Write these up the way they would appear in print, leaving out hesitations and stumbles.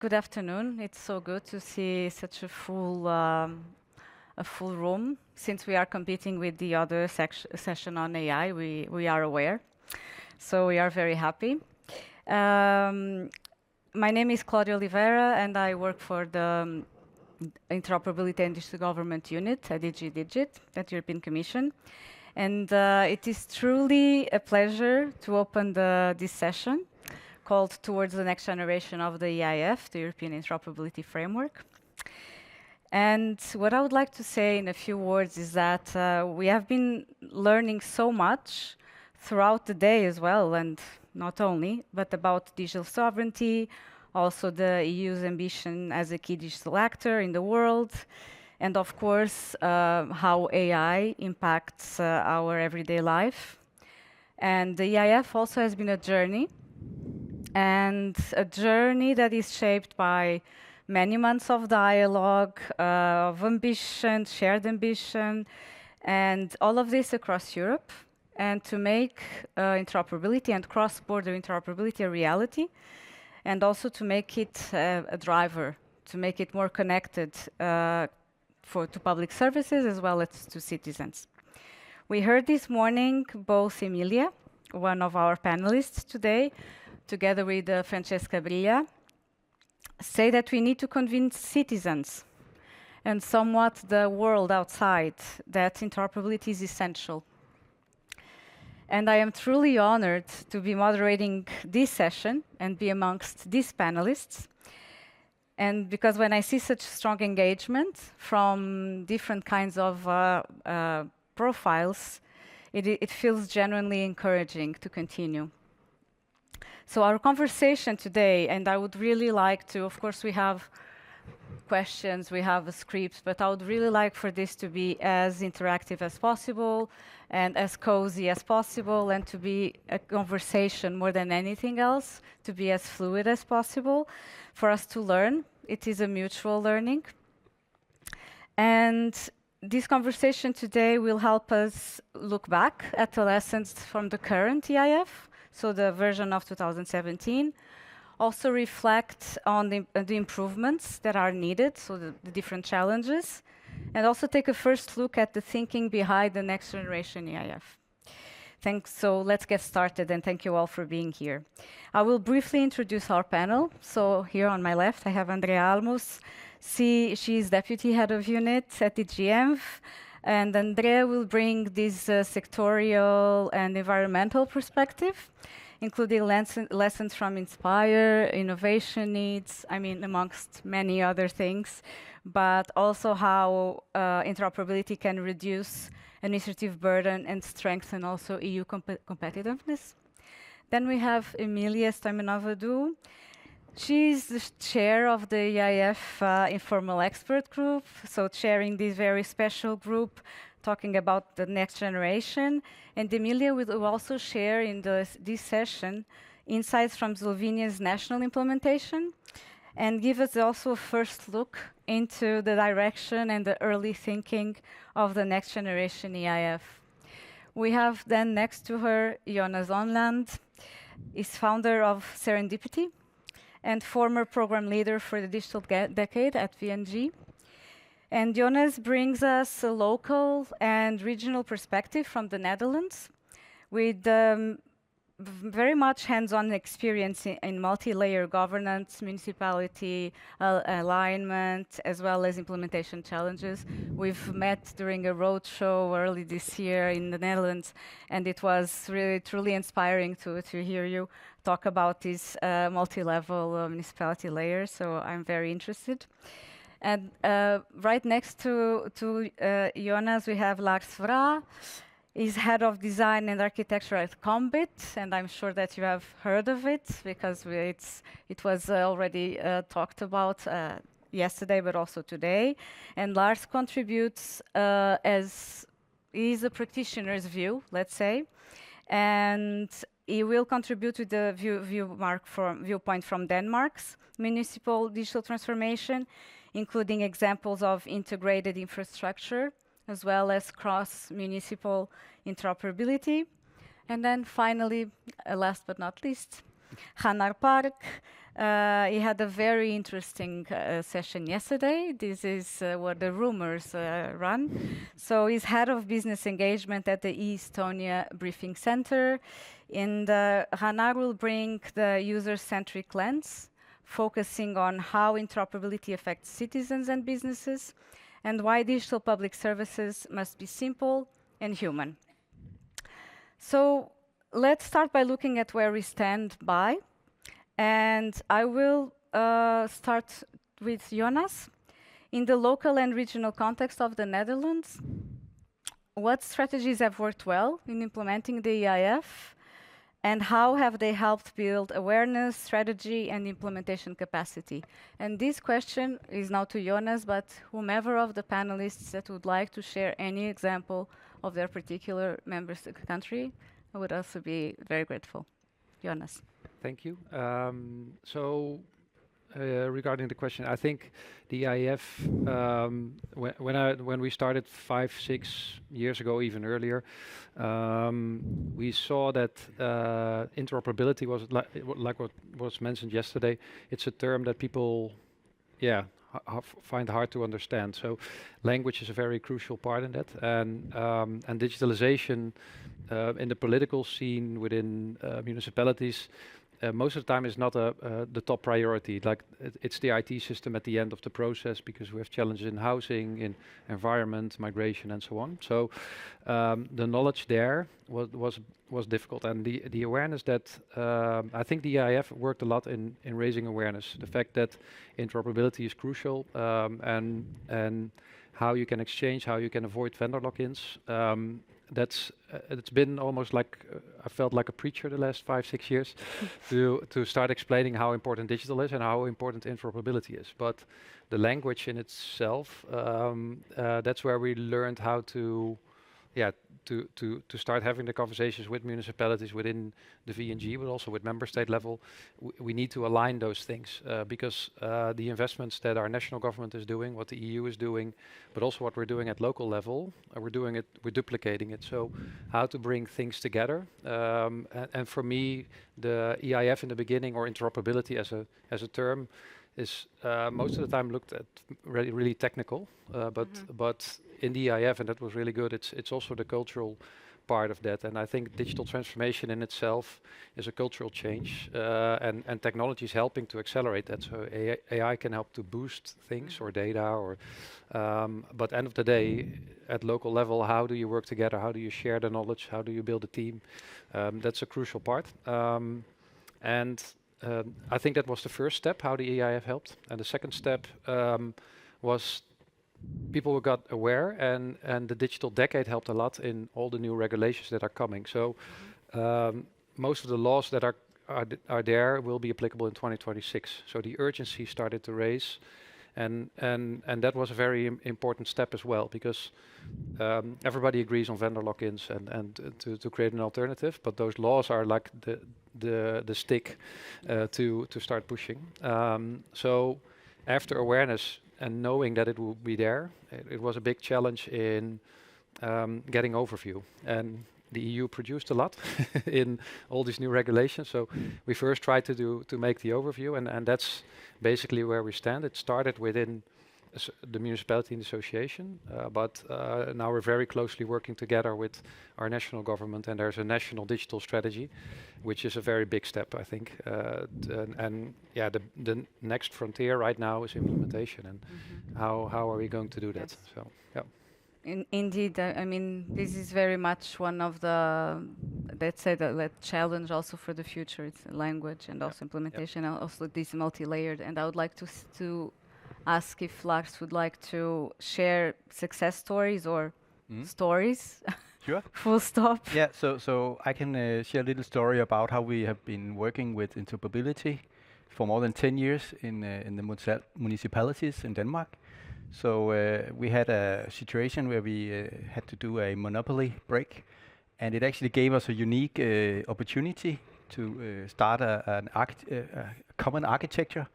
Good afternoon. It's so good to see such a full room. Since we are competing with the other session on AI, we are aware. So we are very happy. My name is Claudia Oliveira, and I work for the Interoperability and Digital Government Unit at DG Digit at the European Commission. And it is truly a pleasure to open this session called Towards the Next Generation of the EIF, the European Interoperability Framework. And what I would like to say in a few words is that we have been learning so much throughout the day as well, and not only, but about digital sovereignty, also the EU's ambition as a key digital actor in the world, and of course, how AI impacts our everyday life. And the EIF also has been a journey, and a journey that is shaped by many months of dialogue, of ambition, shared ambition, and all of this across Europe. And to make interoperability and cross-border interoperability a reality, and also to make it a driver, to make it more connected to public services as well as to citizens. We heard this morning both Emilija, one of our panelists today, together with Francesca Bria, say that we need to convince citizens and somewhat the world outside that interoperability is essential. And I am truly honored to be moderating this session and be amongst these panelists. And because when I see such strong engagement from different kinds of profiles, it feels genuinely encouraging to continue. So our conversation today, and I would really like to, of course, we have questions, we have a script, but I would really like for this to be as interactive as possible and as cozy as possible, and to be a conversation more than anything else, to be as fluid as possible for us to learn. It is a mutual learning. And this conversation today will help us look back at the lessons from the current EIF, so the version of 2017, also reflect on the improvements that are needed, so the different challenges, and also take a first look at the thinking behind the next generation EIF. Thanks. So let's get started, and thank you all for being here. I will briefly introduce our panel. So here on my left, I have Andrea Almos. She is Deputy Head of Unit at the GMF, and Andrea will bring this sectorial and environmental perspective, including lessons from Inspire, innovation needs, amongst many other things, but also how interoperability can reduce administrative burden and strengthen also EU competitiveness. Then we have Emilija Stojmenova. She's the chair of the EIF Informal Expert Group, so chairing this very special group, talking about the next generation. And Emilija will also share in this session insights from Slovenia's national implementation, and give us also a first look into the direction and the early thinking of the next generation EIF. We have then next to her Jonas Onland, is founder of Serendipity and former program leader for the digital decade at VNG. And Jonas brings us a local and regional perspective from the Netherlands, with very much hands-on experience in multi-layer governance, municipality alignment, as well as implementation challenges. We've met during a roadshow early this year in the Netherlands, and it was really truly inspiring to hear you talk about this multi-level municipality layer, so I'm very interested. And right next to Jonas, we have Lars Vraa. He's head of design and architecture at KOMBIT, and I'm sure that you have heard of it because it was already talked about yesterday, but also today. And Lars contributes as he's a practitioner's view, let's say, and he will contribute to the viewpoint from Denmark's municipal digital transformation, including examples of integrated infrastructure, as well as cross-municipal interoperability. And then finally, last but not least, Rannar Park. He had a very interesting session yesterday. This is where the rumors run. So he's head of business engagement at the e-Estonia briefing center. And Rannar will bring the user-centric lens, focusing on how interoperability affects citizens and businesses, and why digital public services must be simple and human. So let's start by looking at where we stand by. And I will start with Jonas. In the local and regional context of the Netherlands, what strategies have worked well in implementing the EIF, and how have they helped build awareness, strategy, and implementation capacity? And this question is now to Jonas, but whomever of the panelists that would like to share any example of their particular member country, I would also be very grateful. Jonas. Thank you. Regarding the question, I think the EIF, when we started 5-6 years ago, even earlier, we saw that interoperability was like what was mentioned yesterday. It's a term that people, find hard to understand. So, language is a very crucial part in that, and digitalization in the political scene within municipalities. Most of the time is not the top priority. Like it's the IT system at the end of the process, because we have challenges in housing, in environment, migration, and so on. So the knowledge there was difficult, and the awareness that I think the EIF worked a lot in raising awareness. The fact that interoperability is crucial, and how you can exchange, how you can avoid vendor lock-ins. It's been almost like I felt like a preacher the last 5-6 years to start explaining how important digital is and how important interoperability is. But the language in itself, that's where we learned how to start having the conversations with municipalities within the VNG, but also with member state level. We need to align those things because the investments that our national government is doing, what the EU is doing, but also what we're doing at local level, we're duplicating it. So how to bring things together. And for me, the EIF in the beginning, or interoperability as a term, is most of the time looked at really technical, but in the EIF, and that was really good, it's also the cultural part of that. And I think digital transformation in itself is a cultural change, and technology is helping to accelerate that. So AI can help to boost things or data, or but end of the day, at local level, how do you work together? How do you share the knowledge? How do you build a team? That's a crucial part. I think that was the first step, how the EIF helped. And the second step was people got aware, and the digital decade helped a lot in all the new regulations that are coming. So most of the laws that are there will be applicable in 2026. So the urgency started to raise, and that was a very important step as well, because everybody agrees on vendor lock-ins and to create an alternative, but those laws are like the stick to start pushing. So after awareness and knowing that it will be there, it was a big challenge in getting overview. And the EU produced a lot in all these new regulations. So we first tried to make the overview, and that's basically where we stand. It started within the municipality and association, but now we're very closely working together with our national government, and there's a national digital strategy, which is a very big step, I think. The next frontier right now is implementation, and how are we going to do that? So, yeah. Indeed, I mean, this is very much one of the, let's say, the challenge also for the future. It's language and also implementation, and also this multi-layered. And I would like to ask if Lars would like to share success stories or stories. Sure. Full stop. Yeah, so I can share a little story about how we have been working with interoperability for more than 10 years in the municipalities in Denmark. So we had a situation where we had to do a monopoly break, and it actually gave us a unique opportunity to start a common architecture,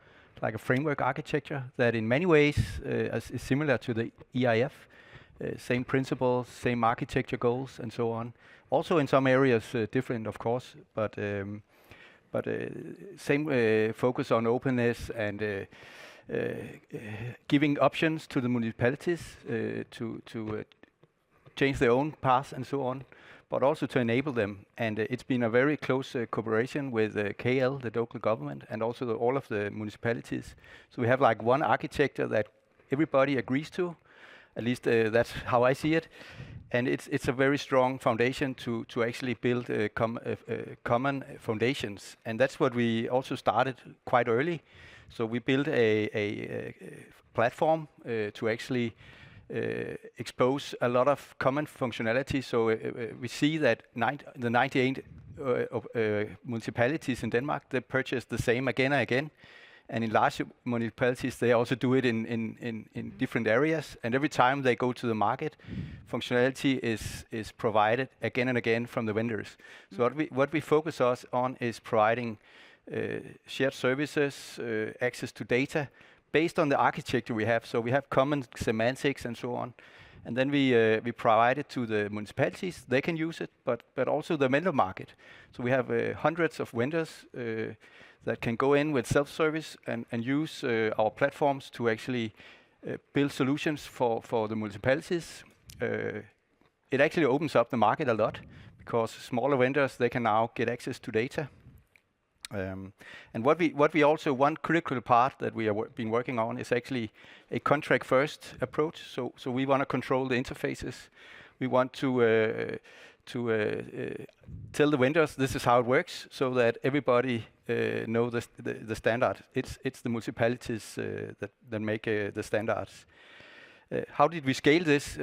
like a framework architecture that in many ways is similar to the EIF. Same principles, same architecture goals, and so on. Also in some areas different, of course, but but same focus on openness and giving options to the municipalities to change their own paths and so on, but also to enable them. And it's been a very close cooperation with KL, the local government, and also all of the municipalities. So we have like one architecture that everybody agrees to. At least that's how I see it. And it's a very strong foundation to actually build common foundations. And that's what we also started quite early. So we built a platform to actually expose a lot of common functionality. So we see that the 98 municipalities in Denmark, they purchase the same again and again. And in large municipalities, they also do it in different areas. And every time they go to the market, functionality is provided again and again from the vendors. So what we focus on is providing shared services, access to data, based on the architecture we have. So we have common semantics and so on. And then we provide it to the municipalities. They can use it, but also the vendor market. So we have hundreds of vendors that can go in with self-service and use our platforms to actually build solutions for the municipalities. It actually opens up the market a lot because smaller vendors, they can now get access to data. And what we also, one critical part that we have been working on is actually a contract first approach. So we want to control the interfaces. We want to tell the vendors this is how it works, so that everybody know the standard. It's the municipalities that make the standards. How did we scale this?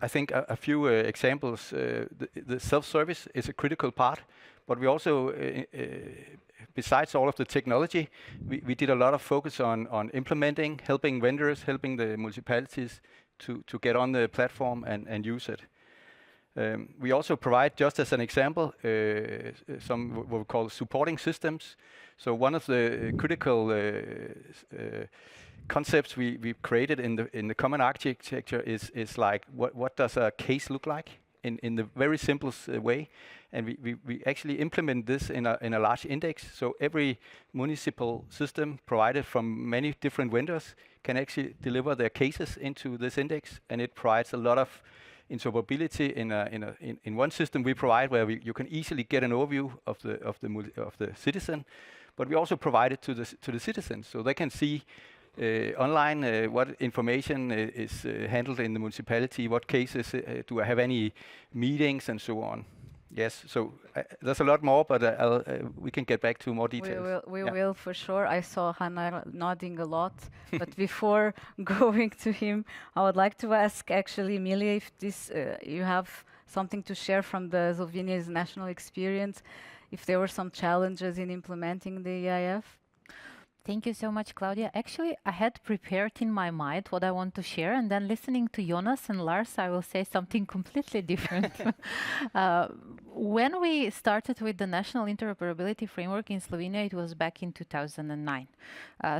I think a few examples. The self-service is a critical part, but we also, besides all of the technology, we did a lot of focus on implementing, helping vendors, helping the municipalities to get on the platform and use it. We also provide, just as an example, some what we call supporting systems. So one of the critical concepts we've created in the common architecture is like what does a case look like in the very simplest way, and we actually implement this in a large index. So every municipal system provided from many different vendors can actually deliver their cases into this index, and it provides a lot of interoperability in one system we provide, where you can easily get an overview of the citizen, but we also provide it to the citizens, so they can see online what information is handled in the municipality, what cases do I have any meetings and so on. Yes, so there's a lot more, but we can get back to more details. We will for sure. I saw Rannar nodding a lot, but before going to him, I would like to ask actually, Emilija, if this you have something to share from the Slovenia's national experience, if there were some challenges in implementing the EIF. Thank you so much, Claudia. Actually, I had prepared in my mind what I want to share, and then listening to Jonas and Lars, I will say something completely different. When we started with the National Interoperability Framework in Slovenia, it was back in 2009.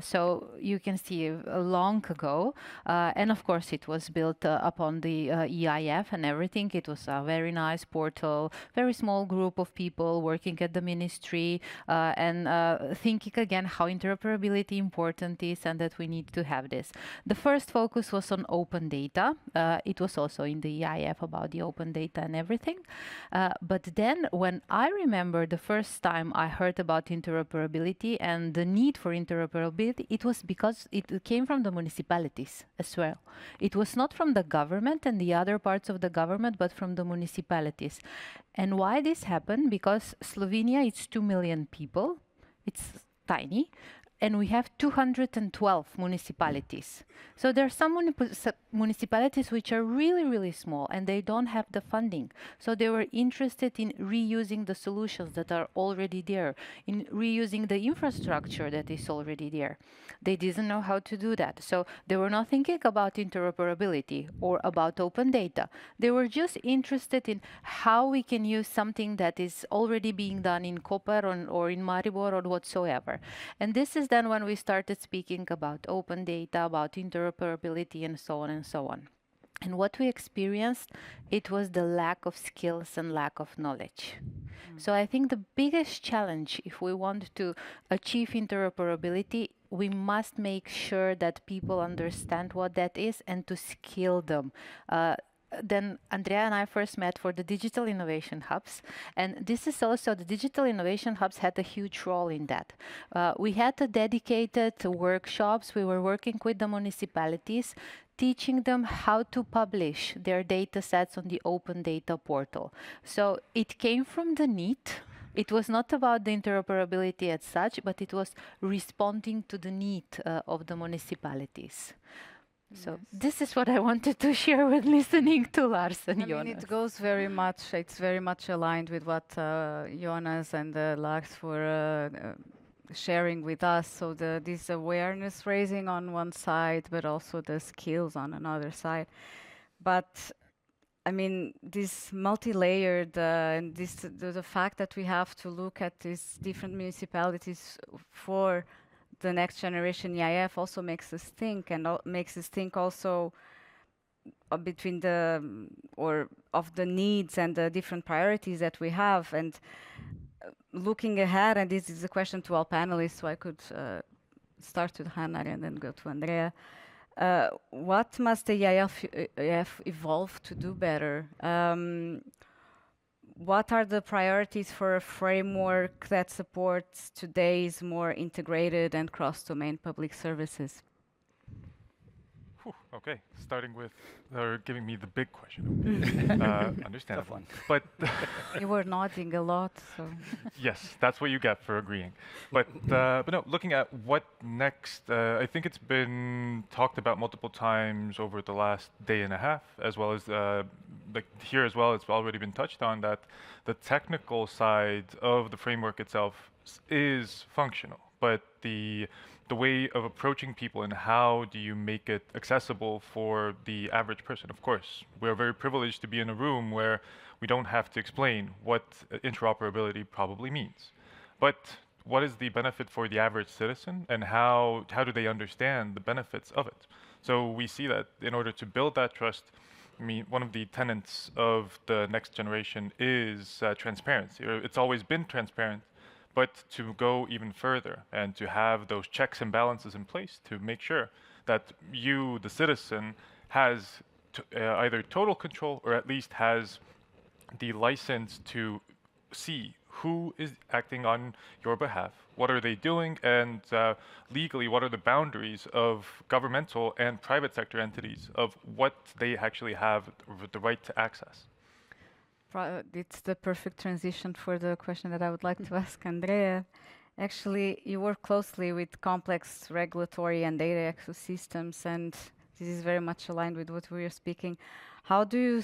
So you can see long ago. And of course, it was built upon the EIF and everything. It was a very nice portal, very small group of people working at the ministry and thinking again how interoperability important is and that we need to have this. The first focus was on open data. It was also in the EIF about the open data and everything. But then when I remember the first time I heard about interoperability and the need for interoperability, it was because it came from the municipalities as well. It was not from the government and the other parts of the government, but from the municipalities. And why this happened? Because Slovenia, it's 2 million people. It's tiny. And we have 212 municipalities. So there are some municipalities which are really, really small and they don't have the funding. So they were interested in reusing the solutions that are already there, in reusing the infrastructure that is already there. They didn't know how to do that. So they were not thinking about interoperability or about open data. They were just interested in how we can use something that is already being done in Koper or in Maribor or whatsoever. And this is then when we started speaking about open data, about interoperability, and so on and so on. And what we experienced, it was the lack of skills and lack of knowledge. So I think the biggest challenge, if we want to achieve interoperability, we must make sure that people understand what that is and to skill them. Then Andrea and I first met for the digital innovation hubs, and this is also, the digital innovation hubs had a huge role in that. We had a dedicated workshops. We were working with the municipalities, teaching them how to publish their data sets on the open data portal. So it came from the need. It was not about the interoperability as such, but it was responding to the need of the municipalities. So this is what I wanted to share with listening to Lars and Jonas. It goes very much, it's very much aligned with what Jonas and Lars were sharing with us. So this awareness raising on one side, but also the skills on another side. But I mean, this multi-layered and the fact that we have to look at these different municipalities for the next generation EIF also makes us think, and makes us think also between of the needs and the different priorities that we have. And looking ahead, and this is a question to all panelists, so I could start with Rannar and then go to Andrea. What must the EIF evolve to do better? What are the priorities for a framework that supports today's more integrated and cross-domain public services? Okay, starting with giving me the big question. Understandable. But you were nodding a lot, so yes, that's what you get for agreeing. But no, looking at what next, I think it's been talked about multiple times over the last day and a half, as well as like here as well. It's already been touched on that the technical side of the framework itself is functional, but the way of approaching people and how do you make it accessible for the average person. Of course, we're very privileged to be in a room where we don't have to explain what interoperability probably means. But what is the benefit for the average citizen, and how do they understand the benefits of it? So we see that in order to build that trust, I mean, one of the tenets of the next generation is transparency. It's always been transparent, but to go even further and to have those checks and balances in place to make sure that you, the citizen, has either total control or at least has the license to see who is acting on your behalf, what are they doing, and legally what are the boundaries of governmental and private sector entities of what they actually have the right to access. It's the perfect transition for the question that I would like to ask Andrea. Actually, you work closely with complex regulatory and data ecosystems, and this is very much aligned with what we are speaking. How do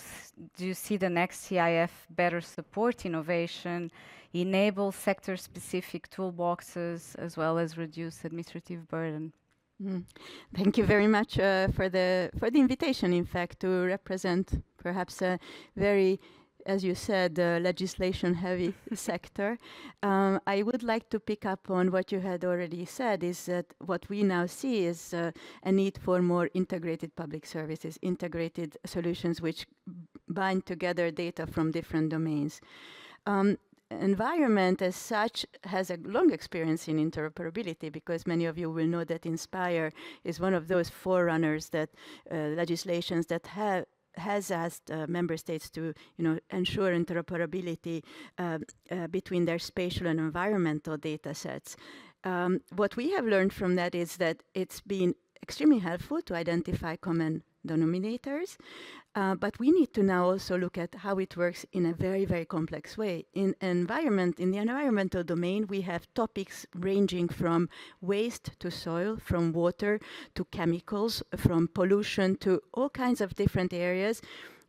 you see the next EIF better support innovation, enable sector-specific toolboxes, as well as reduce administrative burden? Thank you very much for the invitation, in fact, to represent perhaps a very, as you said, legislation-heavy sector. I would like to pick up on what you had already said, is that what we now see is a need for more integrated public services, integrated solutions which bind together data from different domains. Environment as such has a long experience in interoperability, because many of you will know that Inspire is one of those forerunners that legislations that has asked member states to ensure interoperability between their spatial and environmental data sets. What we have learned from that is that it's been extremely helpful to identify common denominators, but we need to now also look at how it works in a very, very complex way. In the environmental domain, we have topics ranging from waste to soil, from water to chemicals, from pollution to all kinds of different areas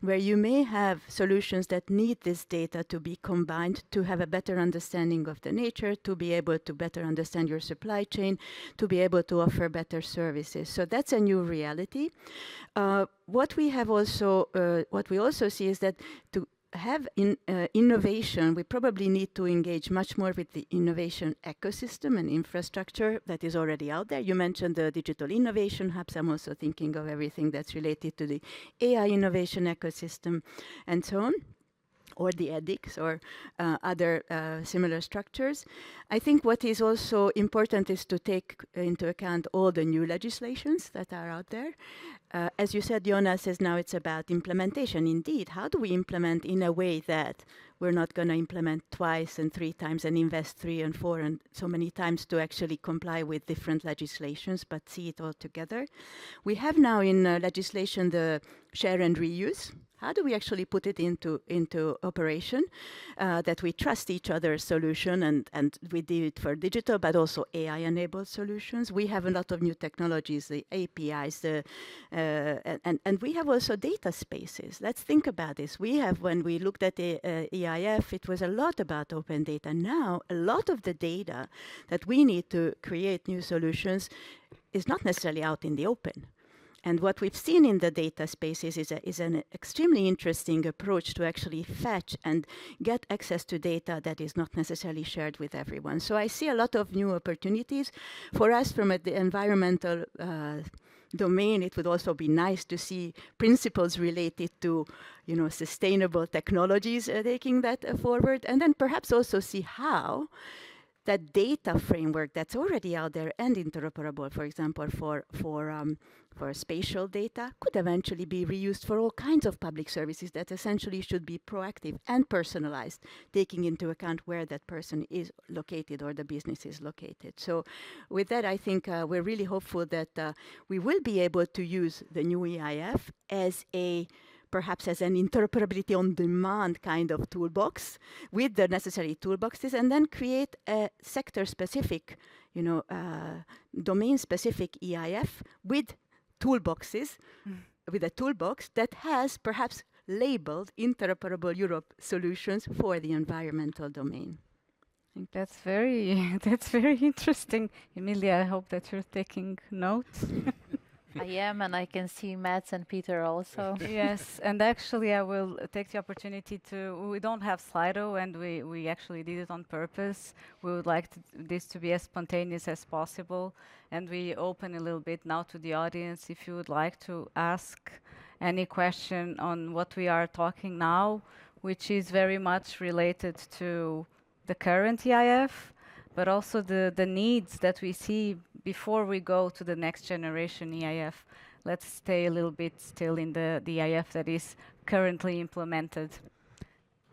where you may have solutions that need this data to be combined to have a better understanding of the nature, to be able to better understand your supply chain, to be able to offer better services. So that's a new reality. What we also see is that have innovation, we probably need to engage much more with the innovation ecosystem and infrastructure that is already out there. You mentioned the digital innovation hubs. I'm also thinking of everything that's related to the AI innovation ecosystem and so on, or the EDICs or other similar structures. I think what is also important is to take into account all the new legislations that are out there. As you said, Jonas, says now it's about implementation. Indeed, how do we implement in a way that we're not going to implement twice and 3 times and invest 3 and 4 and so many times to actually comply with different legislations, but see it all together? We have now in legislation the share and reuse. How do we actually put it into operation, that we trust each other's solution, and we do it for digital, but also AI-enabled solutions. We have a lot of new technologies, the APIs, and we have also data spaces. Let's think about this. We have, when we looked at the EIF, it was a lot about open data. Now, a lot of the data that we need to create new solutions is not necessarily out in the open. And what we've seen in the data spaces is an extremely interesting approach to actually fetch and get access to data that is not necessarily shared with everyone. So I see a lot of new opportunities. For us, from the environmental domain, it would also be nice to see principles related to, sustainable technologies taking that forward, and then perhaps also see how that data framework that's already out there and interoperable, for example, for spatial data, could eventually be reused for all kinds of public services that essentially should be proactive and personalized, taking into account where that person is located or the business is located. So with that, I think we're really hopeful that we will be able to use the new EIF as perhaps as an interoperability on demand kind of toolbox with the necessary toolboxes, and then create a sector-specific, domain-specific EIF with toolboxes, with a toolbox that has perhaps labeled Interoperable Europe solutions for the environmental domain. I think that's very interesting. Emilija, I hope that you're taking notes. I am, and I can see Mats and Peter also. Yes, and actually I will take the opportunity we don't have Slido, and we actually did it on purpose. We would like this to be as spontaneous as possible, and we open a little bit now to the audience. If you would like to ask any question on what we are talking now, which is very much related to the current EIF, but also the needs that we see before we go to the next generation EIF. Let's stay a little bit still in the EIF that is currently implemented.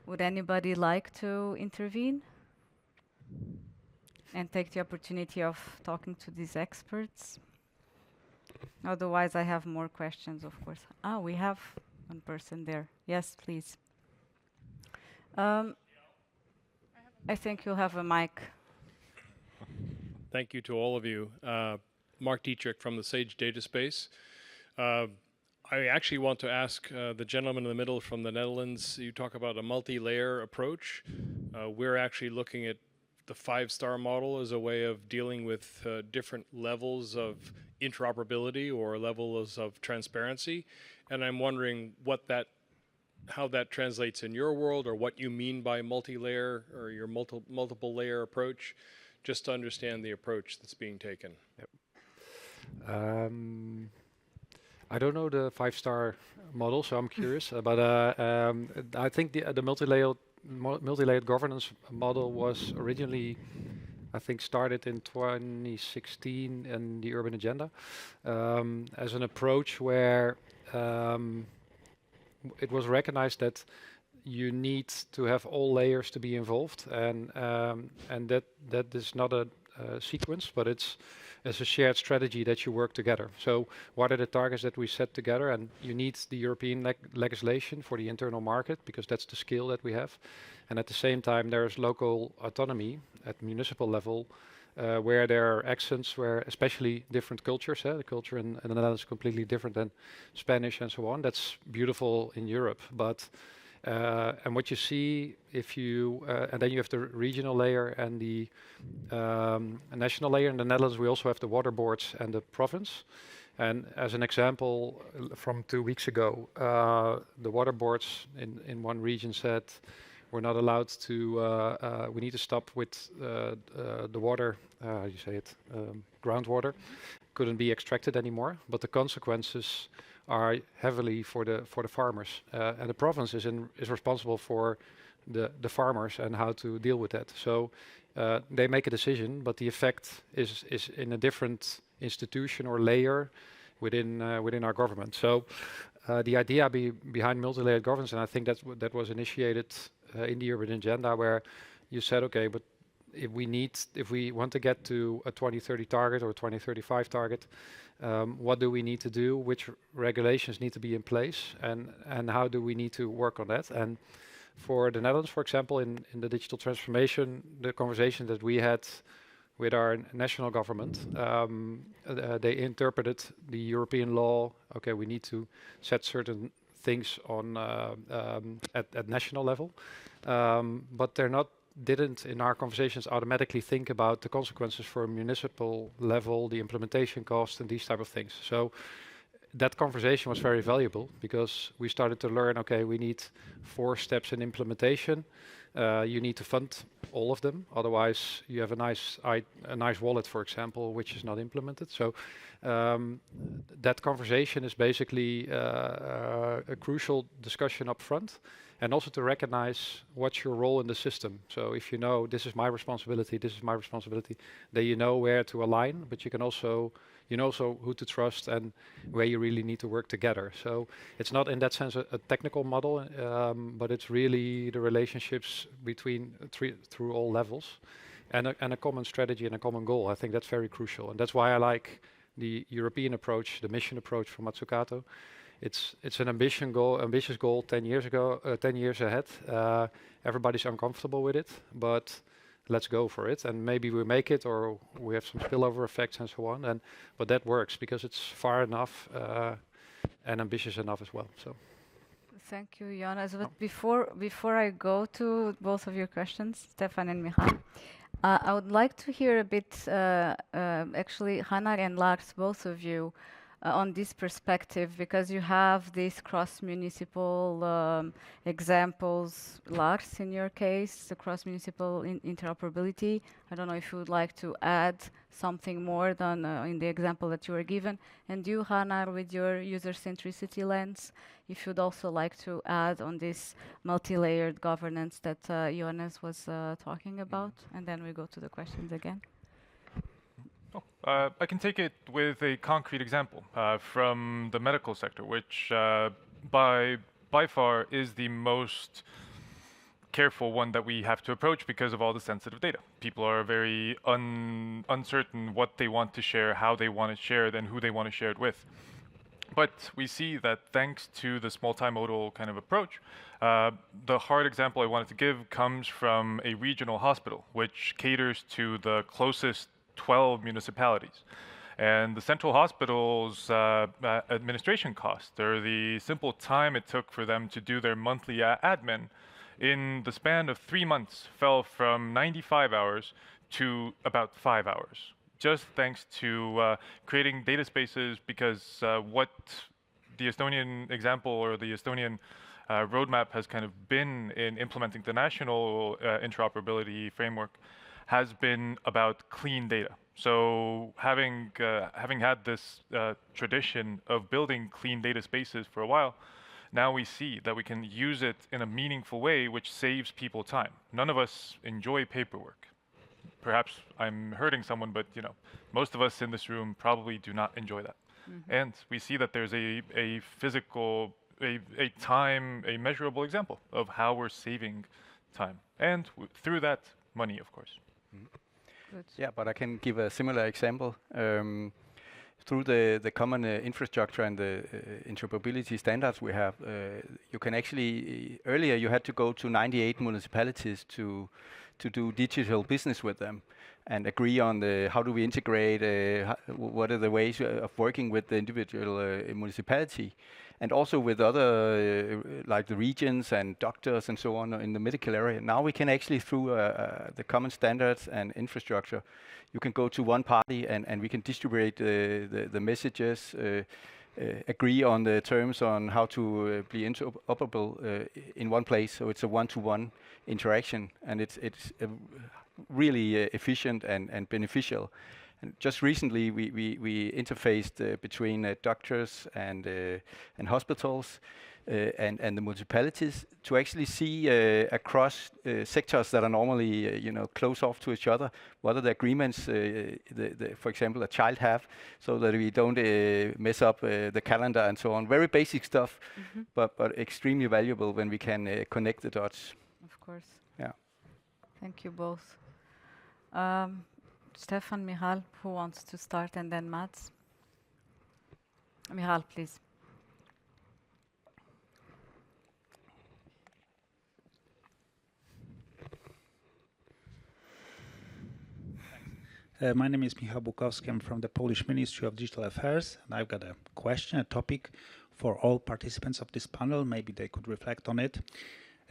Would anybody like to intervene and take the opportunity of talking to these experts? Otherwise, I have more questions, of course. We have one person there. Yes, please. I think you'll have a mic. Thank you to all of you. Mark Dietrich from the Sage Data Space. I actually want to ask the gentleman in the middle from the Netherlands, you talk about a multi-layer approach. We're actually looking at the 5-star model as a way of dealing with different levels of interoperability or levels of transparency. And I'm wondering how that translates in your world, or what you mean by multi-layer or your multiple layer approach, just to understand the approach that's being taken. Yep. I don't know the 5-star model, so I'm curious. But I think the multi-layered governance model was originally, I think, started in 2016 in the Urban Agenda as an approach where it was recognized that you need to have all layers to be involved, and that is not a sequence, but it's as a shared strategy that you work together. So what are the targets that we set together? And you need the European legislation for the internal market, because that's the scale that we have. And at the same time, there's local autonomy at municipal level, where there are accents where especially different cultures, the culture in the Netherlands is completely different than Spanish and so on. That's beautiful in Europe, but and what you see if you and then you have the regional layer and the national layer. In the Netherlands, we also have the water boards and the province. And as an example, from 2 weeks ago, the water boards in one region said we're not allowed to, we need to stop with the water, how do you say it, groundwater, couldn't be extracted anymore, but the consequences are heavily for the farmers. And the province is responsible for the farmers and how to deal with that. So they make a decision, but the effect is in a different institution or layer within our government. So the idea behind multi-layered governance, and I think that was initiated in the urban agenda, where you said, okay, but if we want to get to a 2030 target or a 2035 target, what do we need to do? Which regulations need to be in place, and how do we need to work on that? And for the Netherlands, for example, in the digital transformation, the conversation that we had with our national government, they interpreted the European law. Okay, we need to set certain things on at national level, but didn't in our conversations automatically think about the consequences for municipal level, the implementation cost, and these type of things. So that conversation was very valuable because we started to learn, okay, we need 4 steps in implementation. You need to fund all of them, otherwise you have a nice wallet, for example, which is not implemented. So that conversation is basically a crucial discussion up front, and also to recognize what's your role in the system. So if you know this is my responsibility, then you know where to align, but you know also who to trust and where you really need to work together. So it's not in that sense a technical model, but it's really the relationships between through all levels, and a common strategy and a common goal. I think that's very crucial, and that's why I like the European approach, the mission approach from Mazzucato. It's an ambitious goal 10 years ahead. Everybody's uncomfortable with it, but let's go for it, and maybe we make it, or we have some spillover effects and so on. But that works because it's far enough and ambitious enough as well. So, thank you, Jonas. But before I go to both of your questions, Stefan and Michal, I would like to hear a bit, actually, Rannar and Lars, both of you, on this perspective, because you have these cross-municipal examples. Lars, in your case, the cross-municipal interoperability. I don't know if you would like to add something more than in the example that you were given. And you, Rannar, with your user-centricity lens, if you'd also like to add on this multi-layered governance that Jonas was talking about. And then we go to the questions again. I can take it with a concrete example from the medical sector, which by far is the most careful one that we have to approach because of all the sensitive data. People are very uncertain what they want to share, how they want to share it, and who they want to share it with. But we see that thanks to this multimodal kind of approach, the hard example I wanted to give comes from a regional hospital, which caters to the closest 12 municipalities. And the central hospital's administration costs, or the simple time it took for them to do their monthly admin, in the span of 3 months fell from 95 hours to about 5 hours, just thanks to creating data spaces, because what the Estonian example or the Estonian roadmap has kind of been in implementing the national interoperability framework has been about clean data. So having had this tradition of building clean data spaces for a while, now we see that we can use it in a meaningful way, which saves people time. None of us enjoy paperwork. Perhaps I'm hurting someone, but most of us in this room probably do not enjoy that. Mm-hmm. And we see that there's a physical, a measurable example of how we're saving time, and through that, money, of course. Good. Yeah, but I can give a similar example. Through the common infrastructure and the interoperability standards we have, you can actually, earlier you had to go to 98 municipalities to do digital business with them. and agree on how do we integrate, what are the ways of working with the individual municipality, and also with other like the regions and doctors and so on in the medical area. Now we can actually, through the common standards and infrastructure, you can go to one party and we can distribute the messages, agree on the terms on how to be interoperable in one place. So it's a one-to-one interaction, and it's really efficient and beneficial. And just recently, we interfaced between doctors and hospitals and the municipalities to actually see across sectors that are normally close off to each other, what are the agreements, for example, a child have, so that we don't mess up the calendar and so on. Very basic stuff, but extremely valuable when we can connect the dots. Of course. Yeah. Thank you both. Stefan, Michal, who wants to start, and then Mats? Michal, please. My name is Michał Bukowski. I'm from the Polish Ministry of Digital Affairs, and I've got a question, a topic for all participants of this panel. Maybe they could reflect on it.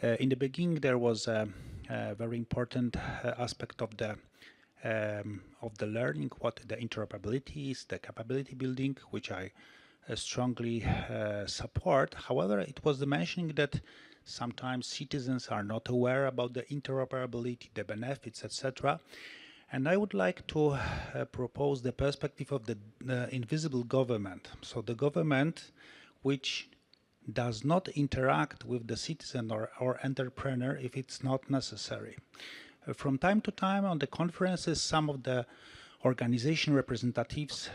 In the beginning, there was a very important aspect of the learning, what the interoperability is, the capability building, which I strongly support. However, it was the mentioning that sometimes citizens are not aware about the interoperability, the benefits, etc. And I would like to propose the perspective of the invisible government. So the government which does not interact with the citizen or entrepreneur if it's not necessary. From time to time on the conferences, some of the organization representatives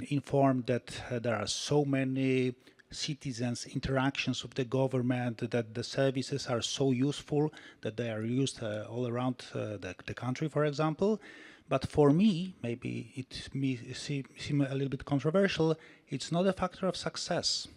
inform that there are so many citizens' interactions with the government, that the services are so useful that they are used all around the country, for example. But for me, maybe it may seem a little bit controversial, it's not a factor of success.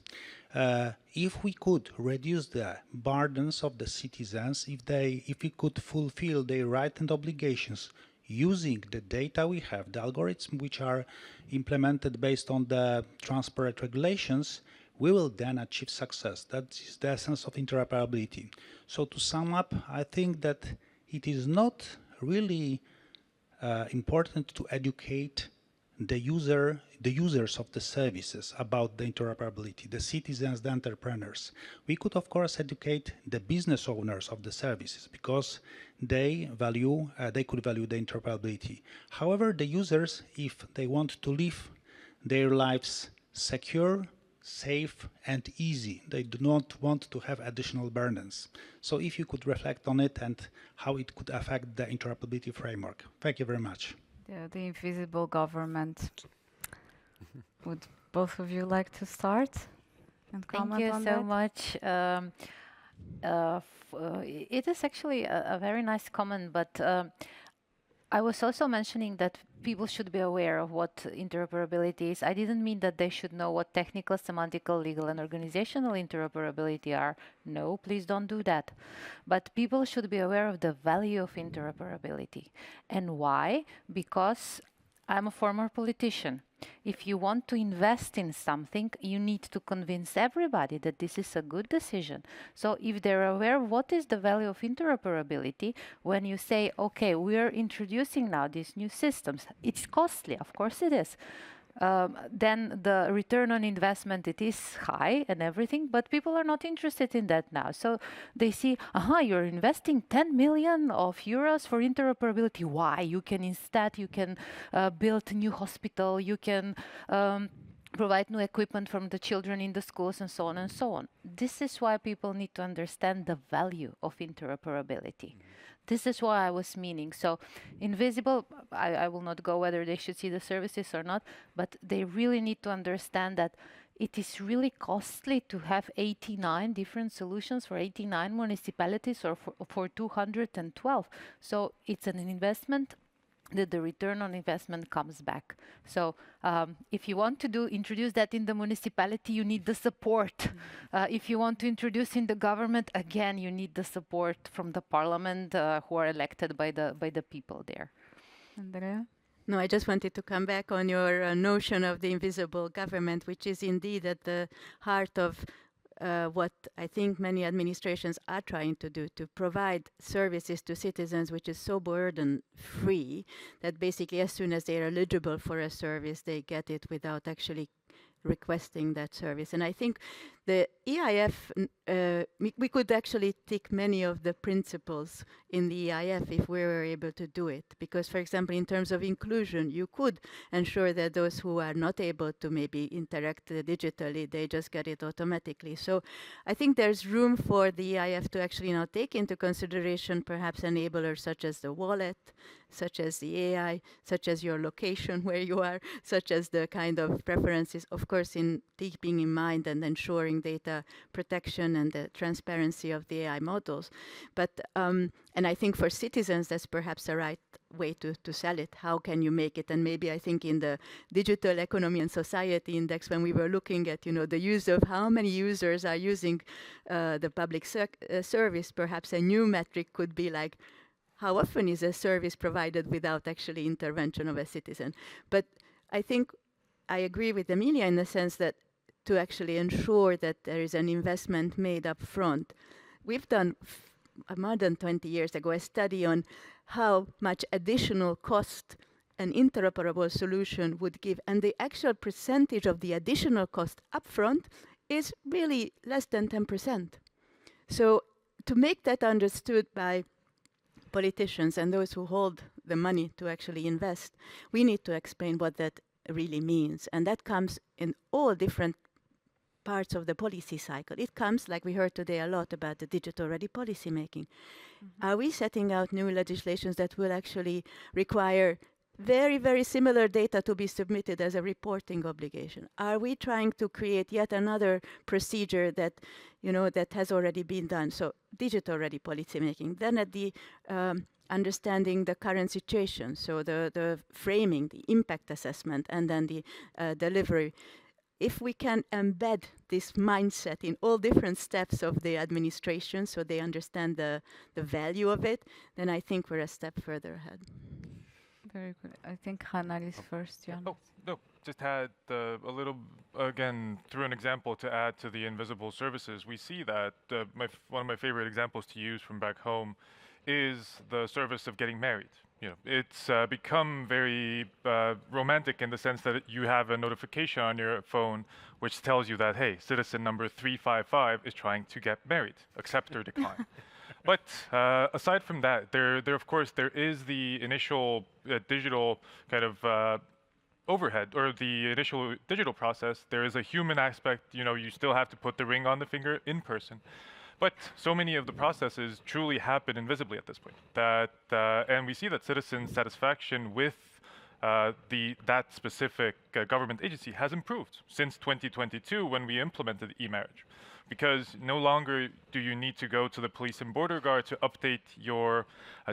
If we could reduce the burdens of the citizens, if we could fulfill their rights and obligations using the data we have, the algorithms which are implemented based on the transparent regulations, we will then achieve success. That is the essence of interoperability. So to sum up, I think that it is not really important to educate the users of the services about the interoperability, the citizens, the entrepreneurs. We could, of course, educate the business owners of the services because they could value the interoperability. However, the users, if they want to live their lives secure, safe, and easy, they do not want to have additional burdens. So if you could reflect on it and how it could affect the interoperability framework. Thank you very much. The invisible government. Would both of you like to start and comment on that? Thank you so much. It is actually a very nice comment, but I was also mentioning that people should be aware of what interoperability is. I didn't mean that they should know what technical, semantical, legal, and organizational interoperability are. No, please don't do that. But people should be aware of the value of interoperability. And why? Because I'm a former politician. If you want to invest in something, you need to convince everybody that this is a good decision. So if they're aware of what is the value of interoperability, when you say, okay, we're introducing now these new systems, it's costly, of course it is. Then the return on investment, it is high and everything, but people are not interested in that now. So they see, you're investing 10 million of euros for interoperability. Why? You can build a new hospital, you can provide new equipment from the children in the schools and so on and so on. This is why people need to understand the value of interoperability. This is what I was meaning. So invisible, I will not go whether they should see the services or not, but they really need to understand that it is really costly to have 89 different solutions for 89 municipalities or for 212. So it's an investment that the return on investment comes back. So if you want to introduce that in the municipality, you need the support. If you want to introduce in the government, again, you need the support from the parliament who are elected by the people there. Andrea? No, I just wanted to come back on your notion of the invisible government, which is indeed at the heart of what I think many administrations are trying to do, to provide services to citizens which is so burden-free that basically as soon as they are eligible for a service, they get it without actually requesting that service. And I think the EIF, we could actually take many of the principles in the EIF if we were able to do it. Because, for example, in terms of inclusion, you could ensure that those who are not able to maybe interact digitally, they just get it automatically. So I think there's room for the EIF to actually now take into consideration perhaps enablers such as the wallet, such as the AI, such as your location where you are, such as the kind of preferences, of course, in keeping in mind and ensuring data protection and the transparency of the AI models. But, and I think for citizens, that's perhaps the right way to sell it. How can you make it? And maybe I think in the Digital Economy and Society Index, when we were looking at, the use of how many users are using the public service, perhaps a new metric could be like, how often is a service provided without actually intervention of a citizen? But I think I agree with Emilija in the sense that to actually ensure that there is an investment made up front. We've done more than 20 years ago a study on how much additional cost an interoperable solution would give, and the actual percentage of the additional cost upfront is really less than 10%. So to make that understood by politicians and those who hold the money to actually invest, we need to explain what that really means. And that comes in all different parts of the policy cycle. It comes, like we heard today a lot about the digital-ready policy making. Are we setting out new legislations that will actually require very, very similar data to be submitted as a reporting obligation? Are we trying to create yet another procedure that, that has already been done? So digital-ready policy making. Then at the understanding the current situation, so the framing, the impact assessment, and then the delivery. If we can embed this mindset in all different steps of the administration so they understand the value of it, then I think we're a step further ahead. Very good. I think Rannar is first, Jonas. Oh, no, just had a little, again, through an example to add to the invisible services. We see that one of my favorite examples to use from back home is the service of getting married. It's become very romantic in the sense that you have a notification on your phone which tells you that, hey, citizen number 355 is trying to get married, accept or decline. But aside from that, there of course, there is the initial digital kind of overhead, or the initial digital process. There is a human aspect, you still have to put the ring on the finger in person. But so many of the processes truly happen invisibly at this point. And we see that citizen satisfaction with that specific government agency has improved since 2022 when we implemented e-marriage. Because no longer do you need to go to the police and border guard to update your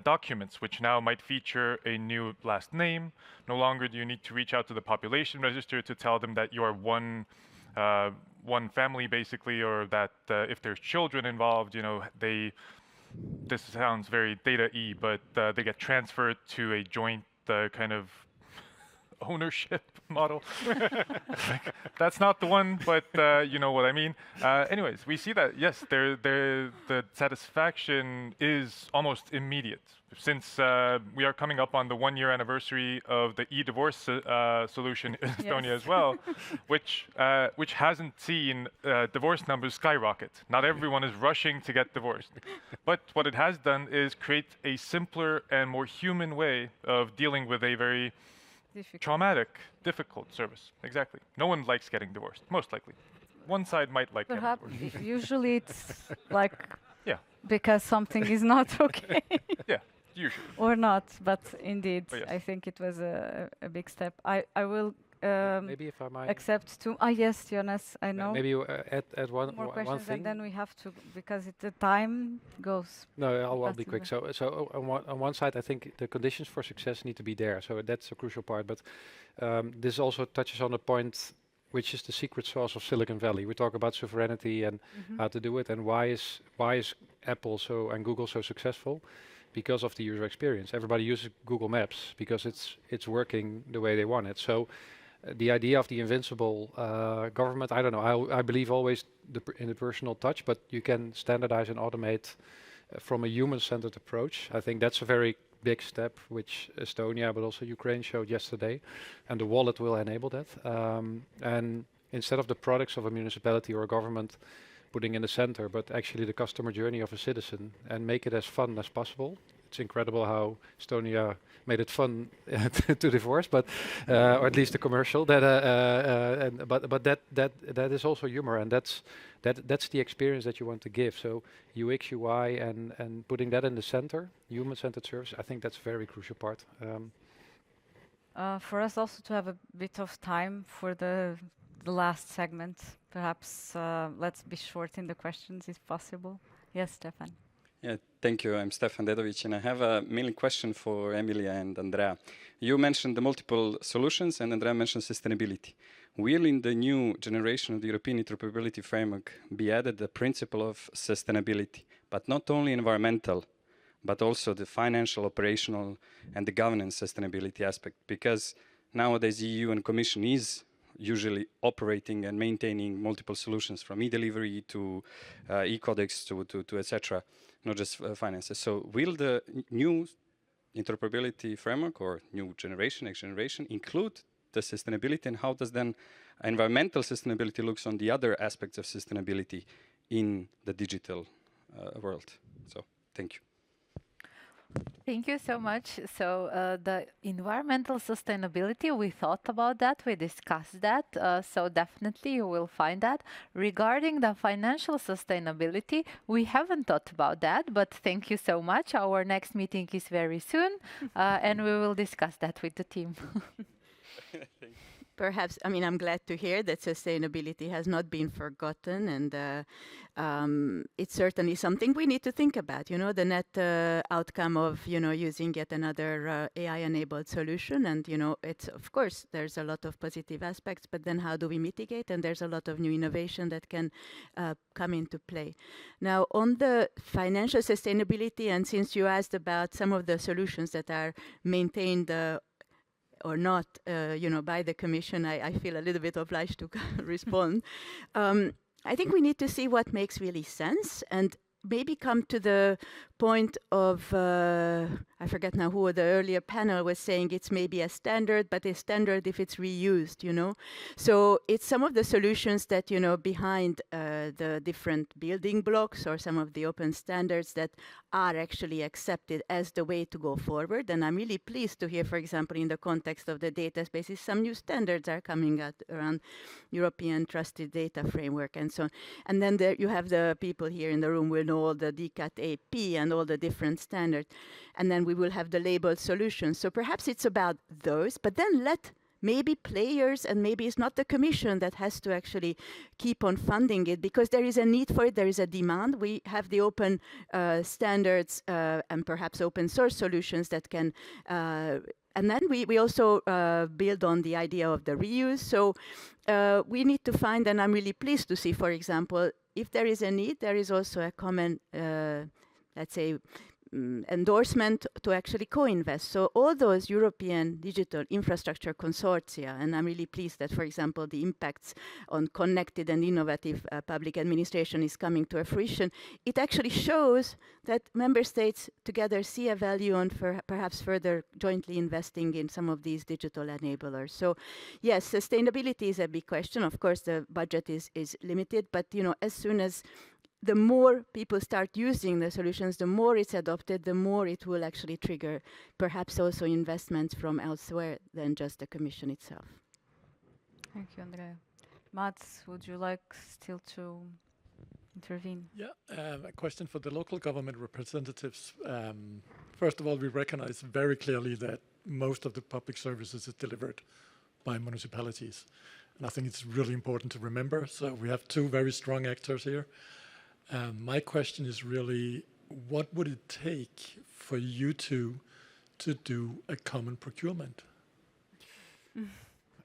documents, which now might feature a new last name. No longer do you need to reach out to the population register to tell them that you are one family, basically, or that if there's children involved, this sounds very data-y, but they get transferred to a joint kind of ownership model. That's not the one, but you know what I mean. Anyways, we see that, yes, the satisfaction is almost immediate. Since we are coming up on the 1-year anniversary of the e-divorce solution in Estonia as well, which hasn't seen divorce numbers skyrocket. Not everyone is rushing to get divorced. But what it has done is create a simpler and more human way of dealing with a very traumatic, difficult service. Exactly. No one likes getting divorced, most likely. One side might like getting divorced. Usually it's like because something is not okay. Yeah. Usually. Or not, but indeed, But yes. I think it was a big step. I will maybe if I might accept two. Yes, Jonas, I know. Maybe you add one more one questions, thing. and then we have to, because the time goes. No, I'll be quick. So on one side, I think the conditions for success need to be there. So that's a crucial part. But this also touches on a point which is the secret sauce of Silicon Valley. We talk about sovereignty and how to do it, and why is Apple and Google so successful? because of the user experience. Everybody uses Google Maps because it's working the way they want it. So the idea of the invincible government, I don't know. I believe always in the personal touch, but you can standardize and automate from a human-centered approach. I think that's a very big step, which Estonia, but also Ukraine showed yesterday, and the wallet will enable that. And instead of the products of a municipality or a government putting in the center, but actually the customer journey of a citizen, and make it as fun as possible. It's incredible how Estonia made it fun to divorce, but or at least the commercial. But that is also humor, and that's the experience that you want to give. So UX, UI, and putting that in the center, human-centered service. I think that's a very crucial part. For us also to have a bit of time for the last segment, perhaps let's be short in the questions if possible. Yes, Stefan. Yeah, thank you. I'm Stefan Dedovic, and I have a main question for Emilija and Andrea. You mentioned the multiple solutions, and Andrea mentioned sustainability. Will in the new generation of the European Interoperability Framework be added the principle of sustainability, but not only environmental, but also the financial, operational, and the governance sustainability aspect? Because nowadays EU and Commission is usually operating and maintaining multiple solutions from e-delivery to e-codex to etc., not just finances. So will the new interoperability framework or new generation, next generation, include the sustainability, and how does then environmental sustainability looks on the other aspects of sustainability in the digital world? So thank you. Thank you so much. So the environmental sustainability, we thought about that, we discussed that, so definitely you will find that. Regarding the financial sustainability, we haven't thought about that, but thank you so much. Our next meeting is very soon, and we will discuss that with the team. Perhaps, I mean, I'm glad to hear that sustainability has not been forgotten, and it's certainly something we need to think about, you know, the net outcome of, you know, using yet another AI-enabled solution. And, you know, it's, of course, there's a lot of positive aspects, but then how do we mitigate? And there's a lot of new innovation that can come into play. Now, on the financial sustainability, and since you asked about some of the solutions that are maintained or not, you know, by the Commission, I feel a little bit obliged to respond. I think we need to see what makes really sense, and maybe come to the point of, I forget now who the earlier panel was saying it's maybe a standard, but a standard if it's reused, you know. So it's some of the solutions that, you know, behind the different building blocks or some of the open standards that are actually accepted as the way to go forward. And I'm really pleased to hear, for example, in the context of the data spaces, some new standards are coming out around European Trusted Data Framework and so on. And then there you have the people here in the room will know all the DCAT AP and all the different standards. And then we will have the labeled solutions. So perhaps it's about those, but then let maybe players, and maybe it's not the Commission that has to actually keep on funding it, because there is a need for it, there is a demand. We have the open standards and perhaps open source solutions that can, and then we also build on the idea of the reuse. So we need to find, and I'm really pleased to see, for example, if there is a need, there is also a common, let's say, endorsement to actually co-invest. So all those European digital infrastructure consortia, and I'm really pleased that, for example, the impacts on connected and innovative public administration is coming to fruition. It actually shows that member states together see a value on perhaps further jointly investing in some of these digital enablers. So yes, sustainability is a big question. Of course, the budget is limited, but you know, as soon as the more people start using the solutions, the more it's adopted, the more it will actually trigger perhaps also investments from elsewhere than just the Commission itself. Thank you, Andrea. Mats, would you like still to intervene? Yeah, a question for the local government representatives. First of all, we recognize very clearly that most of the public services is delivered by municipalities. And I think it's really important to remember. So we have two very strong actors here. My question is really, what would it take for you two to do a common procurement?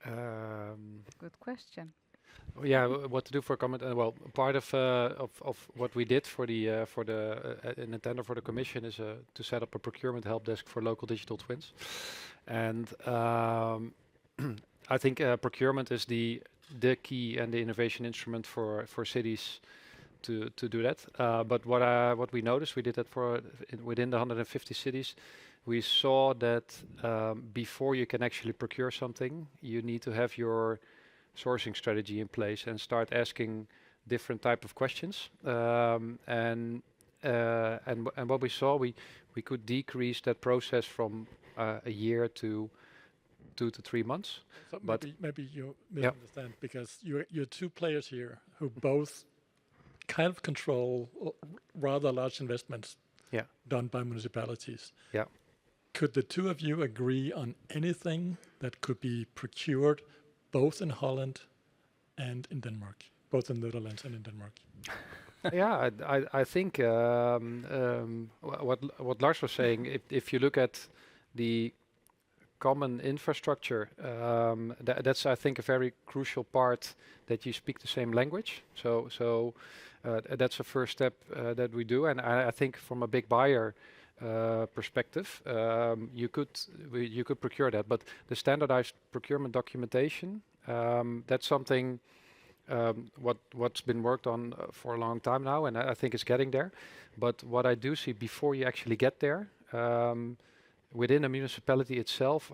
Good question. Yeah, what to do for comment? Well, part of what we did for the in tender for the Commission is to set up a procurement help desk for local digital twins, and I think procurement is the key and the innovation instrument for cities to do that. But what we noticed, we did that for within the 150 cities. We saw that before you can actually procure something, you need to have your sourcing strategy in place and start asking different type of questions. And what we saw, we could decrease that process from a year to 2 to 3 months. So but maybe you misunderstand because you're two players here who both kind of control rather large investments done by municipalities. Yeah. Could the two of you agree on anything that could be procured both in Holland and in Denmark, both in the Netherlands and in Denmark? Yeah, I think what Lars was saying, if you look at the common infrastructure, that's I think a very crucial part, that you speak the same language. So that's a first step that we do, and I think from a big buyer perspective, you could procure that, but the standardized procurement documentation, that's something what's been worked on for a long time now, and I think it's getting there. But what I do see, before you actually get there, within a municipality itself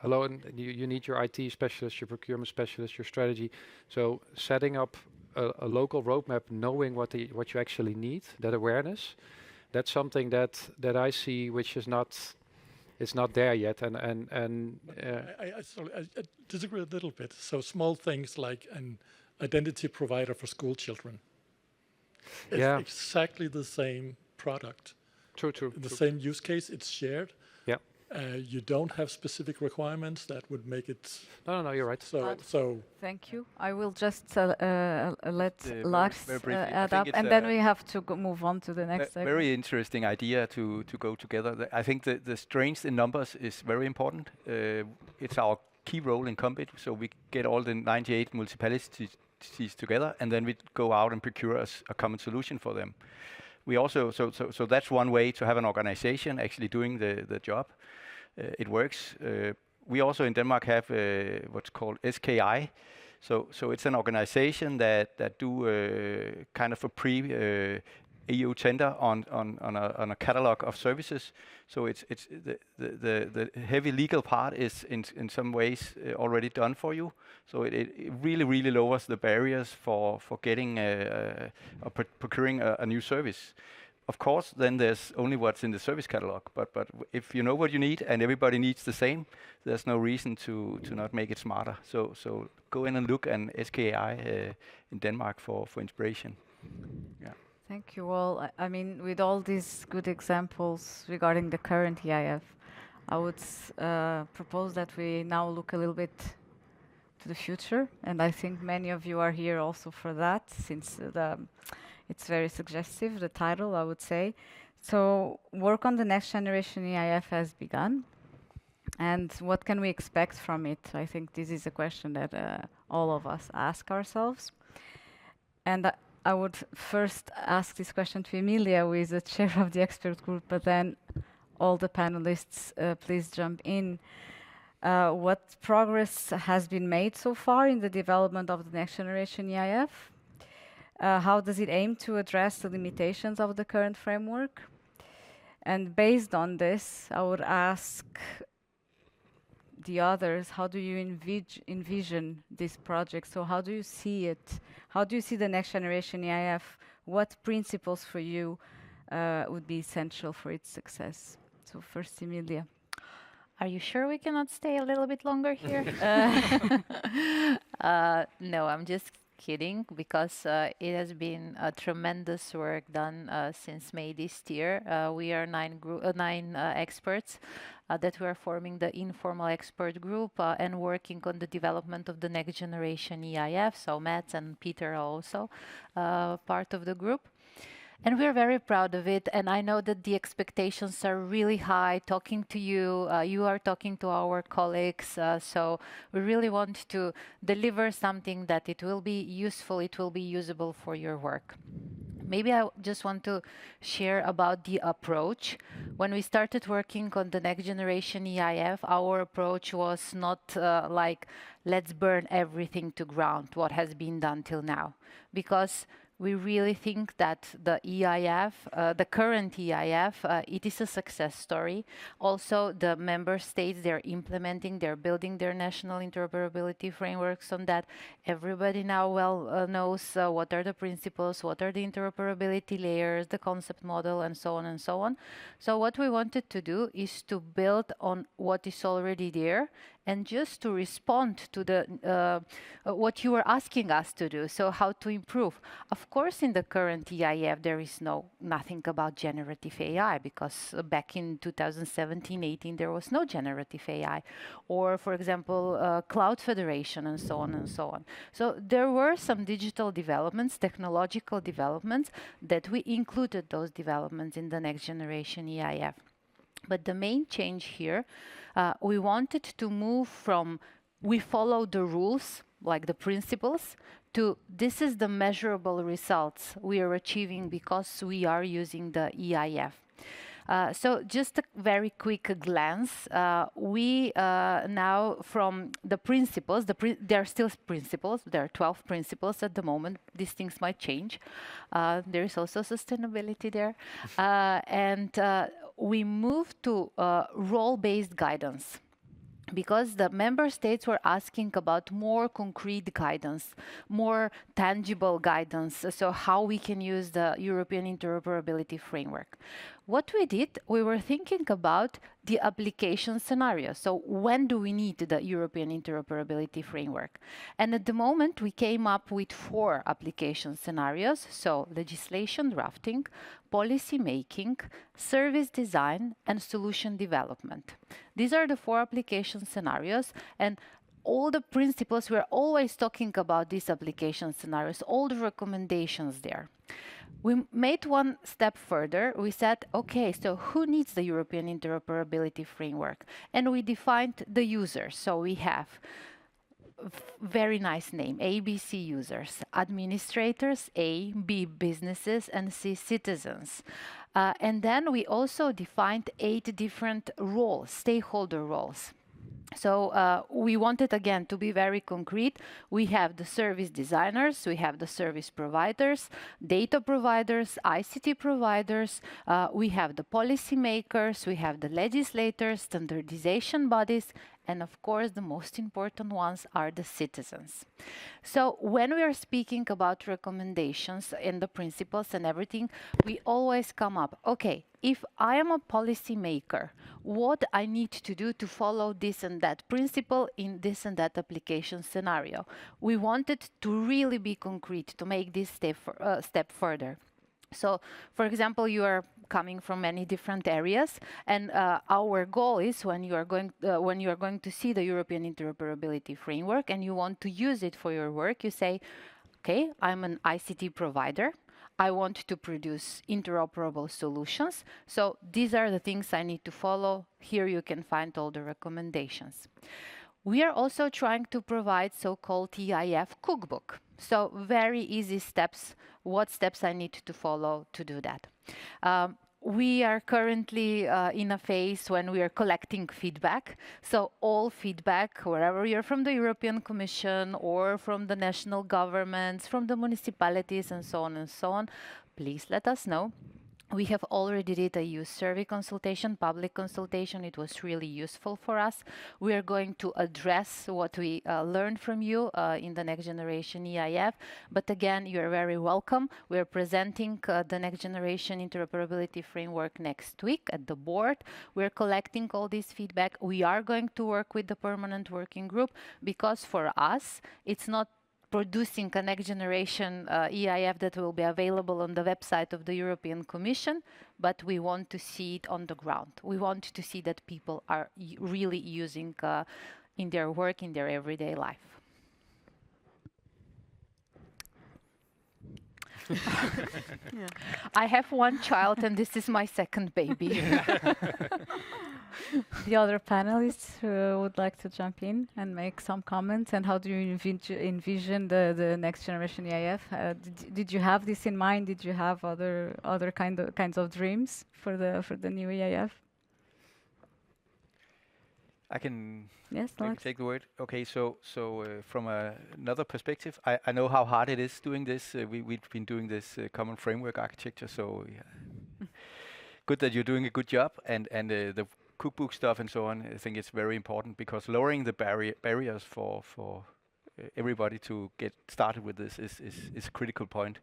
alone, you need your IT specialist, your procurement specialist, your strategy. So setting up a local roadmap, knowing what you actually need, that awareness, that's something that I see, which is not there yet. And I disagree a little bit. So small things like an identity provider for school children. It's exactly the same product. True. The same use case, it's shared. Yeah. You don't have specific requirements that would make it. No, you're right. So thank you. I will just let Lars add up, and then we have to move on to the next segment. Very interesting idea to go together. I think the strength in numbers is very important. It's our key role in KOMBIT, so we get all the 98 municipalities together, and then we go out and procure a common solution for them. We also, so that's one way to have an organization actually doing the job. It works. We also in Denmark have what's called SKI. So it's an organization that do kind of a EU tender on a catalog of services. So it's the heavy legal part is in some ways already done for you. So it really lowers the barriers for getting or procuring a new service. Of course, then there's only what's in the service catalog. But if you know what you need and everybody needs the same, there's no reason to not make it smarter. So go in and look at SKI in Denmark for inspiration. Yeah. Thank you all. I mean, with all these good examples regarding the current EIF, I would propose that we now look a little bit to the future, and I think many of you are here also for that, since it's very suggestive, the title, I would say. So work on the next generation EIF has begun, and what can we expect from it? I think this is a question that all of us ask ourselves. And I would first ask this question to Emilija, who is the chair of the expert group, but then all the panelists, please jump in. What progress has been made so far in the development of the next generation EIF? How does it aim to address the limitations of the current framework? And based on this, I would ask the others, how do you envision this project? So how do you see it? How do you see the next generation EIF? What principles for you would be essential for its success? So first, Emilija. Are you sure we cannot stay a little bit longer here? No, I'm just kidding, because it has been a tremendous work done since May this year. We are nine experts that we are forming the informal expert group and working on the development of the next generation EIF. So Mats and Peter are also part of the group. And we're very proud of it. And I know that the expectations are really high. Talking to you, you are talking to our colleagues. So we really want to deliver something that it will be useful, it will be usable for your work. Maybe I just want to share about the approach. When we started working on the next generation EIF, our approach was not like, let's burn everything to ground, what has been done till now. Because we really think that the EIF, the current EIF, it is a success story. Also, the member states, they're implementing, they're building their national interoperability frameworks on that. Everybody now knows what are the principles, what are the interoperability layers, the concept model, and so on and so on. So what we wanted to do is to build on what is already there and just to respond to the what you were asking us to do, so how to improve. Of course, in the current EIF, there is nothing about generative AI, because back in 2017-18, there was no generative AI. Or, for example, Cloud Federation, and so on and so on. So there were some digital developments, technological developments, that we included those developments in the next generation EIF. But the main change here, we wanted to move from we follow the rules, like the principles, to this is the measurable results we are achieving because we are using the EIF. So just a very quick glance, we now from the principles, there are still principles, there are 12 principles at the moment, these things might change. There is also sustainability there. And we moved to role-based guidance, because the member states were asking about more concrete guidance, more tangible guidance, so how we can use the European Interoperability Framework. What we did, we were thinking about the application scenario. So when do we need the European Interoperability Framework? And at the moment, we came up with 4 application scenarios. So legislation drafting, policy making, service design, and solution development. These are the 4 application scenarios. And all the principles, we're always talking about these application scenarios, all the recommendations there. We made one step further. We said, okay, so who needs the European Interoperability Framework? And we defined the users. So we have very nice name, ABC users, administrators, A, B, businesses, and C, citizens. And then we also defined 8 different roles, stakeholder roles. So we wanted, again, to be very concrete. We have the service designers, we have the service providers, data providers, ICT providers, we have the policy makers, we have the legislators, standardization bodies, and of course, the most important ones are the citizens. So when we are speaking about recommendations and the principles and everything, we always come up, okay, if I am a policy maker, what I need to do to follow this and that principle in this and that application scenario. We wanted to really be concrete, to make this step further. So, for example, you are coming from many different areas, and our goal is when you are going to see the European Interoperability Framework and you want to use it for your work, you say, okay, I'm an ICT provider. I want to produce interoperable solutions. So these are the things I need to follow. Here you can find all the recommendations. We are also trying to provide so-called EIF cookbook. So very easy steps, what steps I need to follow to do that. We are currently in a phase when we are collecting feedback. So all feedback, wherever you're from the European Commission or from the national governments, from the municipalities and so on, please let us know. We have already did a youth survey consultation, public consultation. It was really useful for us. We are going to address what we learned from you in the next generation EIF. But again, you're very welcome. We are presenting the next generation interoperability framework next week at the board. We're collecting all this feedback. We are going to work with the permanent working group, because for us, it's not producing a next generation EIF that will be available on the website of the European Commission, but we want to see it on the ground. We want to see that people are really using in their work, in their everyday life. Yeah. I have one child, and this is my second baby. The other panelists would like to jump in and make some comments. And how do you envision the next generation EIF? Did you have this in mind? Did you have other kinds of dreams for the new EIF? I can Yes, maybe Lars? take the word. Okay, so from another perspective, I know how hard it is doing this. We've been doing this common framework architecture, so good that you're doing a good job. And the cookbook stuff and so on, I think it's very important because lowering the barriers for everybody to get started with this is a critical point,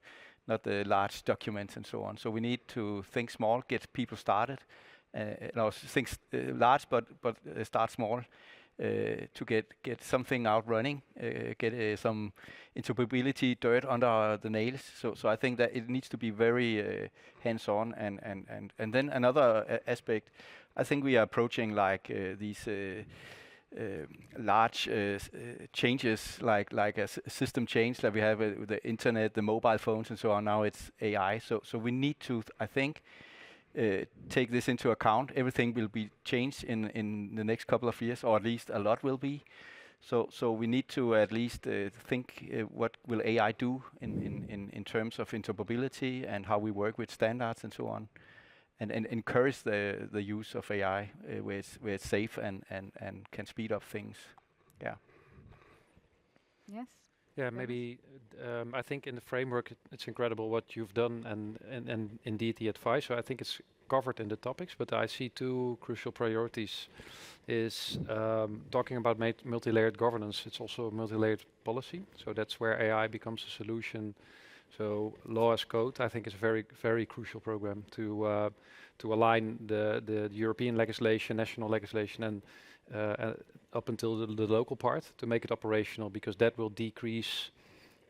not the large documents and so on. So we need to think small, get people started. Think large, but start small to get something out running, get some interoperability dirt under the nails. So I think that it needs to be very hands-on, and then another aspect. I think we are approaching like these large changes, like a system change that we have with the internet, the mobile phones, and so on. Now it's AI. So we need to, I think, take this into account. Everything will be changed in the next couple of years, or at least a lot will be. So we need to at least think what will AI do in terms of interoperability and how we work with standards and so on, and encourage the use of AI where it's safe and can speed up things. Yeah. Yes. Yeah, maybe I think in the framework it's incredible what you've done and indeed the advice. So I think it's covered in the topics, but I see two crucial priorities. Is talking about multi-layered governance. It's also a multi-layered policy. So that's where AI becomes a solution. So law as code, I think, is a very, very crucial program to align the European legislation, national legislation, and up until the local part to make it operational, because that will decrease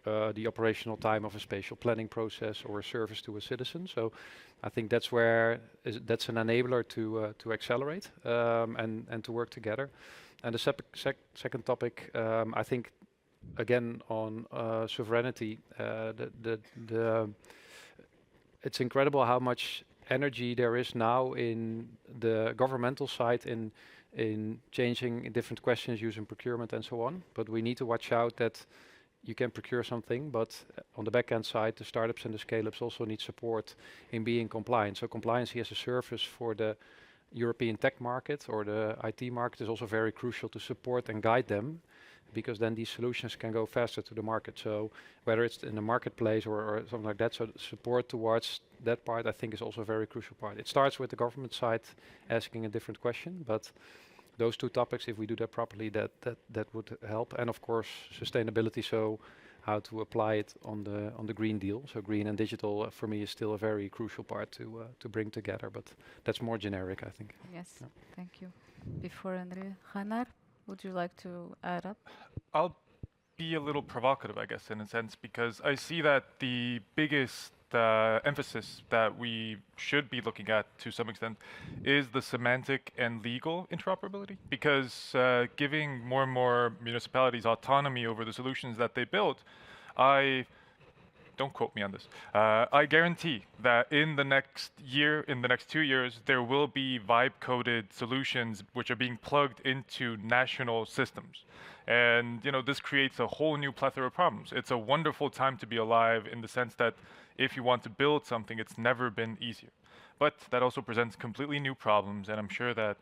the operational time of a spatial planning process or a service to a citizen. So I think that's where that's an enabler to accelerate and to work together. And the second topic, I think, again on sovereignty, it's incredible how much energy there is now in the governmental side in changing different questions using procurement and so on. But we need to watch out that you can procure something, but on the back-end side, the startups and the scale-ups also need support in being compliant. So compliance as a service for the European tech market or the IT market is also very crucial to support and guide them, because then these solutions can go faster to the market. So whether it's in the marketplace or something like that, so support towards that part, I think, is also a very crucial part. It starts with the government side asking a different question, but those two topics, if we do that properly, that would help. And of course, sustainability, so how to apply it on the Green Deal. So green and digital, for me, is still a very crucial part to bring together, but that's more generic, I think. Yes, Yeah. thank you. Before Andre, Rannar, would you like to add up? I'll be a little provocative, I guess, in a sense, because I see that the biggest emphasis that we should be looking at to some extent is the semantic and legal interoperability, because giving more and more municipalities autonomy over the solutions that they build, don't quote me on this, I guarantee that in the next year, in the next 2 years, there will be vibe-coded solutions which are being plugged into national systems. And this creates a whole new plethora of problems. It's a wonderful time to be alive in the sense that if you want to build something, it's never been easier. But that also presents completely new problems, and I'm sure that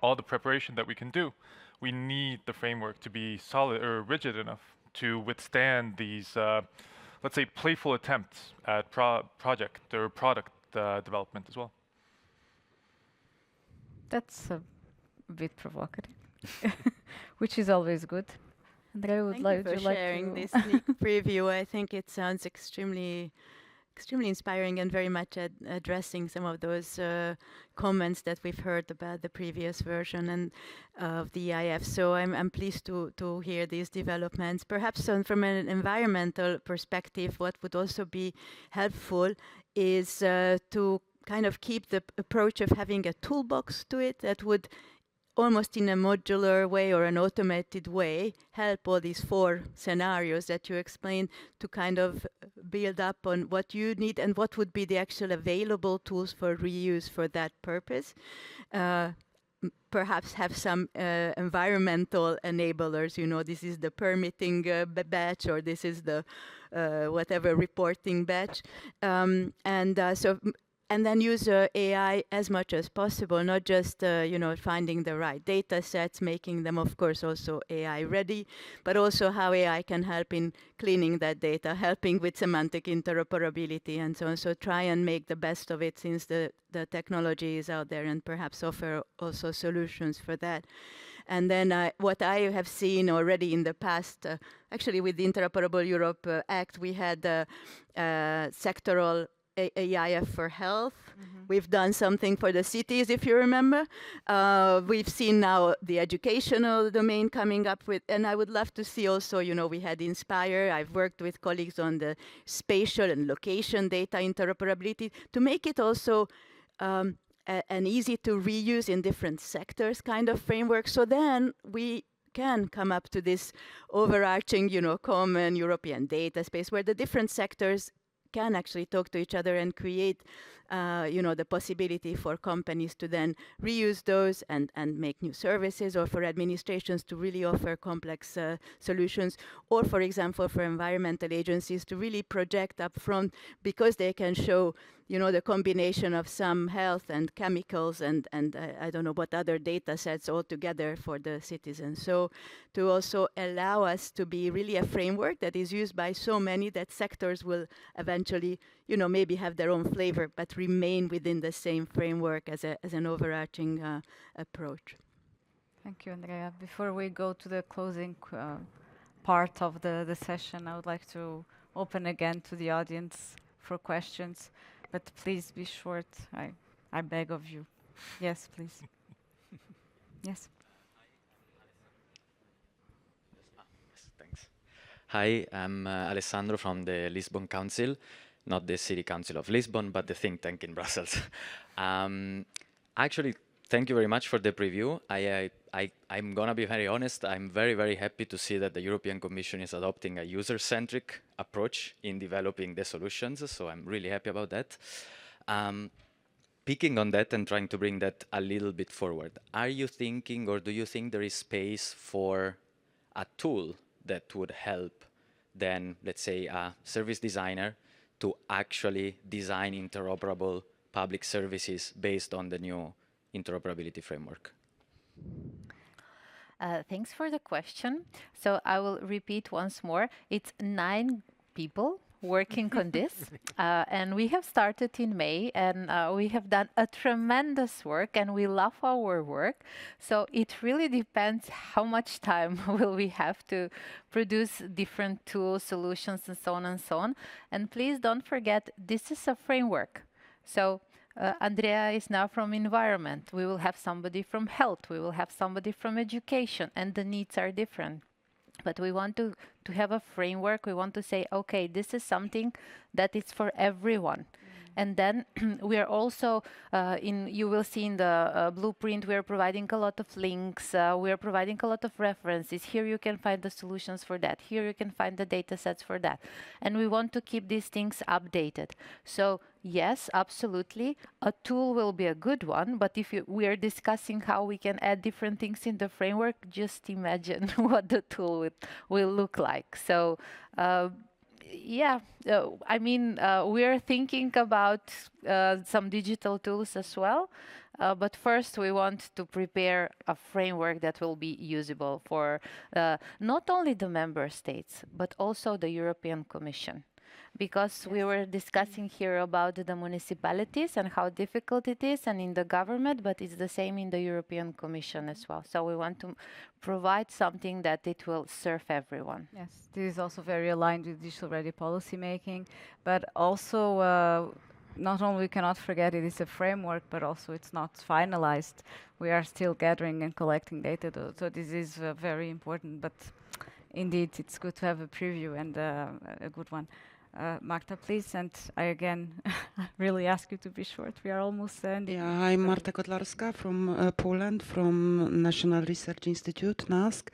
all the preparation that we can do, we need the framework to be solid or rigid enough to withstand these, let's say, playful attempts at project or product development as well. That's a bit provocative, which is always good. Andre, would Thank you you for like sharing to this sneak preview. I think it sounds extremely inspiring and very much addressing some of those comments that we've heard about the previous version and of the EIF. So I'm pleased to hear these developments. Perhaps from an environmental perspective, what would also be helpful is to kind of keep the approach of having a toolbox to it that would almost in a modular way or an automated way help all these 4 scenarios that you explained to kind of build up on what you need and what would be the actual available tools for reuse for that purpose. Perhaps have some environmental enablers, you know, this is the permitting batch, or this is the whatever reporting batch. And then use AI as much as possible, not just you know, finding the right data sets, making them of course also AI ready, but also how AI can help in cleaning that data, helping with semantic interoperability and so on. So try and make the best of it, since the technology is out there, and perhaps offer also solutions for that. And then what I have seen already in the past, actually with the Interoperable Europe Act, we had sectoral EIF for health. We've done something for the cities, if you remember. We've seen now the educational domain coming up with, and I would love to see also, you know, we had Inspire. I've worked with colleagues on the spatial and location data interoperability to make it also an easy to reuse in different sectors kind of framework. So then we can come up to this overarching, you know, common European data space where the different sectors can actually talk to each other and create, you know, the possibility for companies to then reuse those and make new services, or for administrations to really offer complex solutions, or for example, for environmental agencies to really project up front, because they can show, you know, the combination of some health and chemicals and I don't know what other data sets all together for the citizens. So to also allow us to be really a framework that is used by so many that sectors will eventually, you know, maybe have their own flavor, but remain within the same framework as an overarching approach. Thank you, Andrea. Before we go to the closing part of the session, I would like to open again to the audience for questions. But please be short, I beg of you. Yes, please. Yes. Thanks. Hi, I'm Alessandro from the Lisbon Council, not the City Council of Lisbon, but the think tank in Brussels. Actually, thank you very much for the preview. I'm gonna be very honest, I'm very, very happy to see that the European Commission is adopting a user-centric approach in developing the solutions, so I'm really happy about that. Picking on that and trying to bring that a little bit forward, are you thinking, or do you think there is space for a tool that would help then, let's say, a service designer to actually design interoperable public services based on the new interoperability framework? Thanks for the question. So I will repeat once more. It's 9 people working on this, and we have started in May, and we have done a tremendous work, and we love our work. So it really depends how much time will we have to produce different tools, solutions, and so on and so on. And please don't forget, this is a framework. So Andrea is now from environment. We will have somebody from health. We will have somebody from education, and the needs are different. But we want to have a framework. We want to say, okay, this is something that is for everyone. And then we are also, you will see in the blueprint, we are providing a lot of links. We are providing a lot of references. Here you can find the solutions for that. Here you can find the data sets for that. And we want to keep these things updated. So yes, absolutely, a tool will be a good one. But if we are discussing how we can add different things in the framework, just imagine what the tool will look like. So yeah, I mean, we're thinking about some digital tools as well, but first we want to prepare a framework that will be usable for not only the member states, but also the European Commission. Because we were discussing here about the municipalities and how difficult it is, and in the government, but it's the same in the European Commission as well. So we want to provide something that it will serve everyone. Yes, this is also very aligned with digital ready policy making, but also not only we cannot forget it is a framework, but also it's not finalized. We are still gathering and collecting data, though, so this is very important, but indeed it's good to have a preview and a good one. Marta, please, and I again really ask you to be short. We are almost ending. Yeah, I'm Marta Kotlarska from Poland, from National Research Institute, NASK.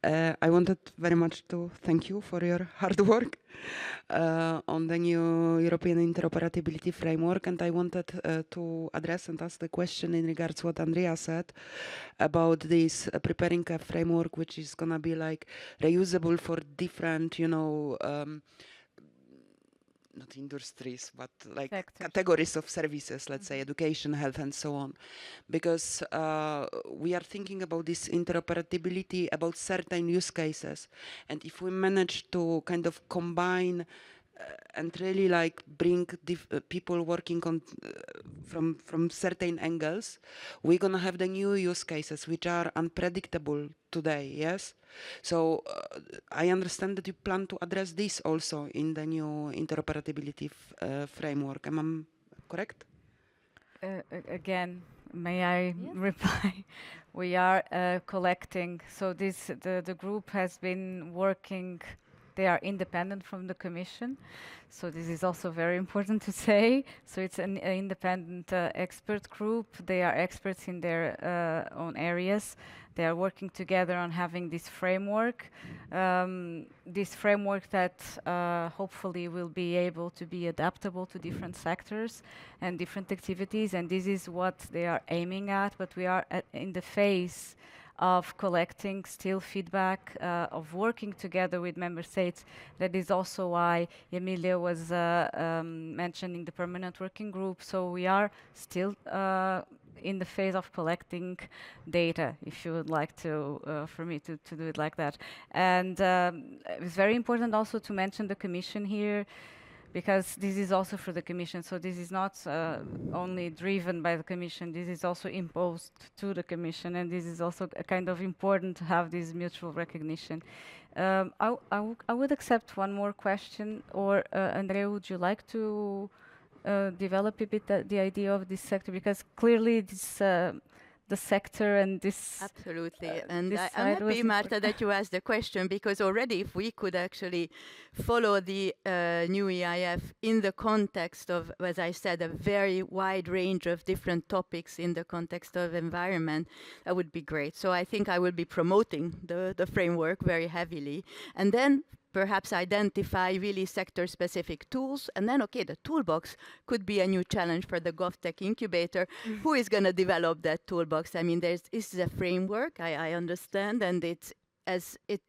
I wanted very much to thank you for your hard work on the new European Interoperability Framework, and I wanted to address and ask the question in regards to what Andrea said about this preparing a framework which is gonna be like reusable for different, you know, not industries, but like categories of services, let's say education, health, and so on. Because we are thinking about this interoperability about certain use cases. And if we manage to kind of combine and really like bring people working on from certain angles, we're gonna have the new use cases which are unpredictable today. Yes, so I understand that you plan to address this also in the new interoperability framework. Am I correct? Again, may I reply? We are collecting. So the group has been working. They are independent from the Commission, so this is also very important to say. So it's an independent expert group. They are experts in their own areas. They are working together on having this framework that hopefully will be able to be adaptable to different sectors and different activities, and this is what they are aiming at, but we are in the phase of collecting still feedback, of working together with member states. That is also why Emilija was mentioning the permanent working group. So we are still in the phase of collecting data, if you would like to, for me to do it like that. And it's very important also to mention the Commission here, because this is also for the Commission. So this is not only driven by the Commission, this is also imposed to the Commission, and this is also kind of important to have this mutual recognition. I would accept one more question, or Andrea, would you like to develop a bit the idea of this sector? Because clearly this the sector and this... Absolutely. And I'm happy, Marta, that you asked the question, because already if we could actually follow the new EIF in the context of, as I said, a very wide range of different topics in the context of environment, that would be great. So I think I will be promoting the framework very heavily. And then perhaps identify really sector-specific tools, and then, okay, the toolbox could be a new challenge for the GovTech incubator. Who is going to develop that toolbox? I mean, this is a framework, I understand, and the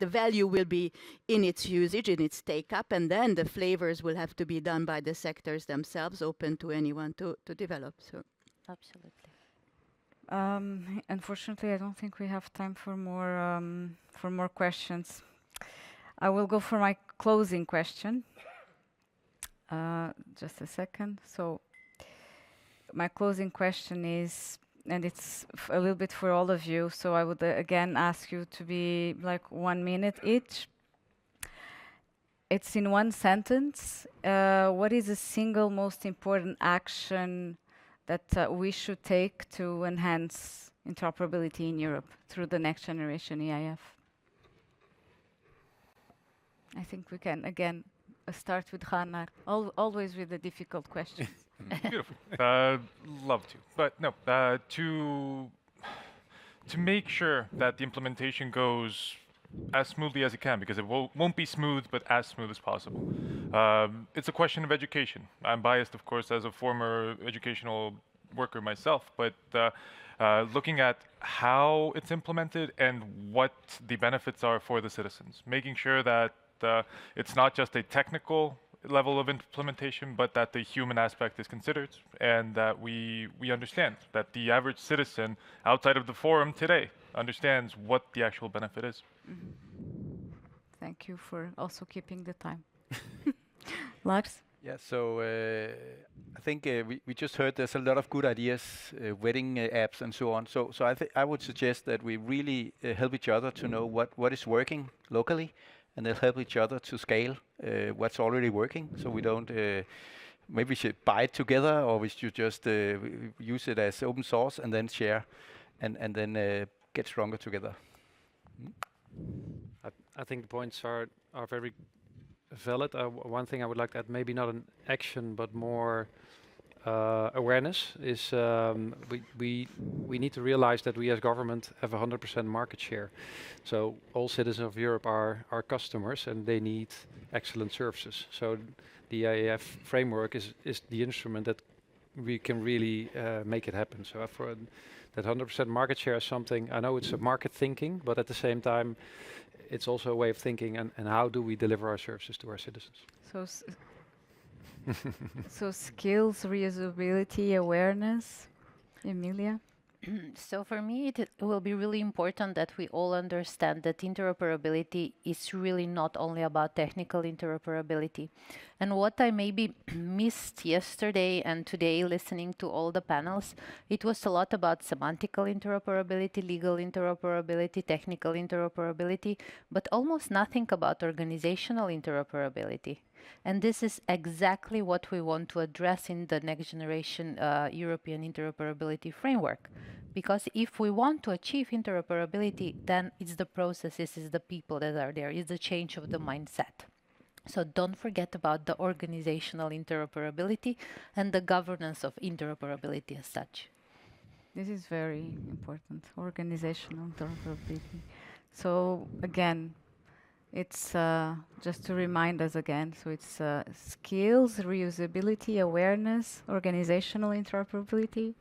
value will be in its usage, in its take-up, and then the flavors will have to be done by the sectors themselves, open to anyone to develop. So, absolutely. Unfortunately, I don't think we have time for more questions. I will go for my closing question. Just a second. So my closing question is, and it's a little bit for all of you, so I would again ask you to be like 1 minute each. It's in one sentence. What is the single most important action that we should take to enhance interoperability in Europe through the next generation EIF? I think we can, again, start with Rannar, always with the difficult questions. Beautiful. Love to. But no, to make sure that the implementation goes as smoothly as it can, because it won't be smooth, but as smooth as possible. It's a question of education. I'm biased, of course, as a former educational worker myself, but looking at how it's implemented and what the benefits are for the citizens, making sure that it's not just a technical level of implementation, but that the human aspect is considered, and that we understand that the average citizen outside of the forum today understands what the actual benefit is. Mm-hmm. Thank you for also keeping the time. Lars? Yeah, so I think we just heard there's a lot of good ideas, wedding apps and so on. So I would suggest that we really help each other to know what is working locally, and they'll help each other to scale what's already working. So we don't, maybe we should buy it together, or we should just use it as open source and then share, and then get stronger together. I think the points are very valid. One thing I would like to add, maybe not an action, but more awareness, is we need to realize that we as government have 100% market share. So all citizens of Europe are our customers, and they need excellent services. So the EIF framework is the instrument that we can really make it happen. So for that 100% market share is something, I know it's a market thinking, but at the same time, it's also a way of thinking, and how do we deliver our services to our citizens? So, so skills, reusability, awareness. Emilija? So for me, it will be really important that we all understand that interoperability is really not only about technical interoperability. And what I maybe missed yesterday and today listening to all the panels, it was a lot about semantical interoperability, legal interoperability, technical interoperability, but almost nothing about organizational interoperability. And this is exactly what we want to address in the next generation European Interoperability Framework. Because if we want to achieve interoperability, then it's the processes, it's the people that are there, it's the change of the mindset. So don't forget about the organizational interoperability and the governance of interoperability as such. This is very important, organizational interoperability. So again, it's just to remind us again, so it's skills, reusability, awareness, organizational interoperability.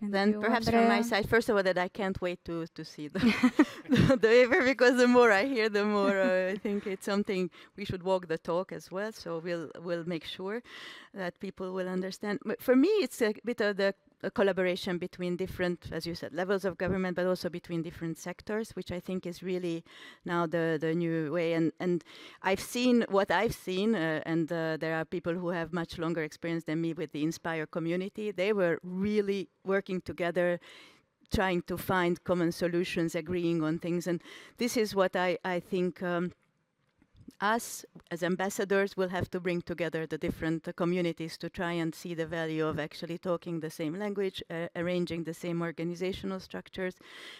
And then perhaps Andrea? From my side, first of all, that I can't wait to see the paper, because the more I hear, the more I think it's something we should walk the talk as well. So we'll make sure that people will understand. But for me, it's a bit of the collaboration between different, as you said, levels of government, but also between different sectors, which I think is really now the new way. And I've seen what I've seen, and there are people who have much longer experience than me with the Inspire community. They were really working together, trying to find common solutions, agreeing on things. And this is what I think us as ambassadors will have to bring together the different communities to try and see the value of actually talking the same language, arranging the same organizational structures,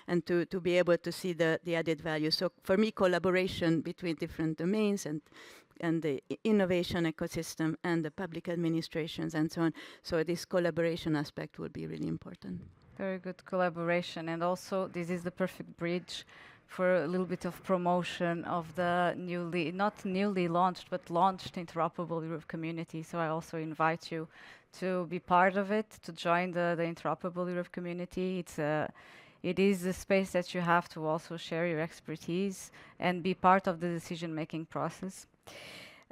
and to be able to see the added value. So for me, collaboration between different domains and the innovation ecosystem and the public administrations and so on. So this collaboration aspect will be really important. Very good collaboration, and also this is the perfect bridge for a little bit of promotion of the not newly launched, but launched Interoperable Europe community. So I also invite you to be part of it, to join the Interoperable Europe community. It is the space that you have to also share your expertise and be part of the decision-making process.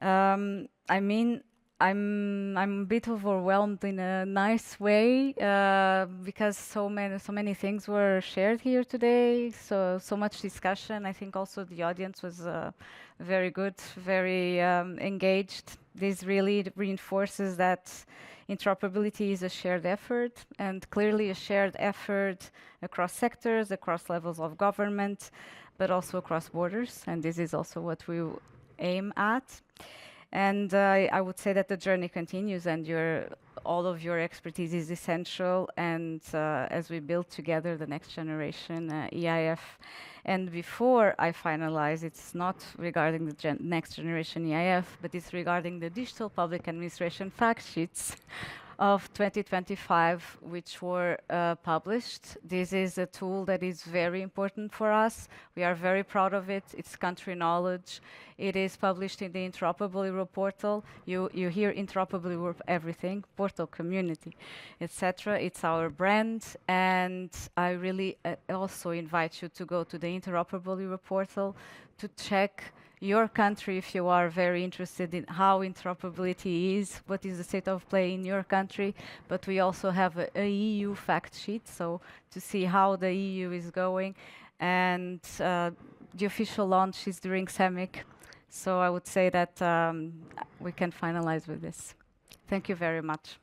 I mean, I'm a bit overwhelmed in a nice way because so many things were shared here today. So much discussion. I think also the audience was very good, very engaged. This really reinforces that interoperability is a shared effort, and clearly a shared effort across sectors, across levels of government, but also across borders. And this is also what we aim at. And I would say that the journey continues, and all of your expertise is essential. And as we build together the next generation EIF, and before I finalize, it's not regarding the next generation EIF, but it's regarding the digital public administration fact sheets of 2025, which were published. This is a tool that is very important for us. We are very proud of it. It's country knowledge. It is published in the Interoperable Europe portal. You hear Interoperable Europe everything, portal, community, etc. It's our brand, and I really also invite you to go to the Interoperable Europe portal to check your country if you are very interested in how interoperability is, what is the state of play in your country. But we also have a EU fact sheet, so to see how the EU is going. And the official launch is during SEMIC. So I would say that we can finalize with this. Thank you very much.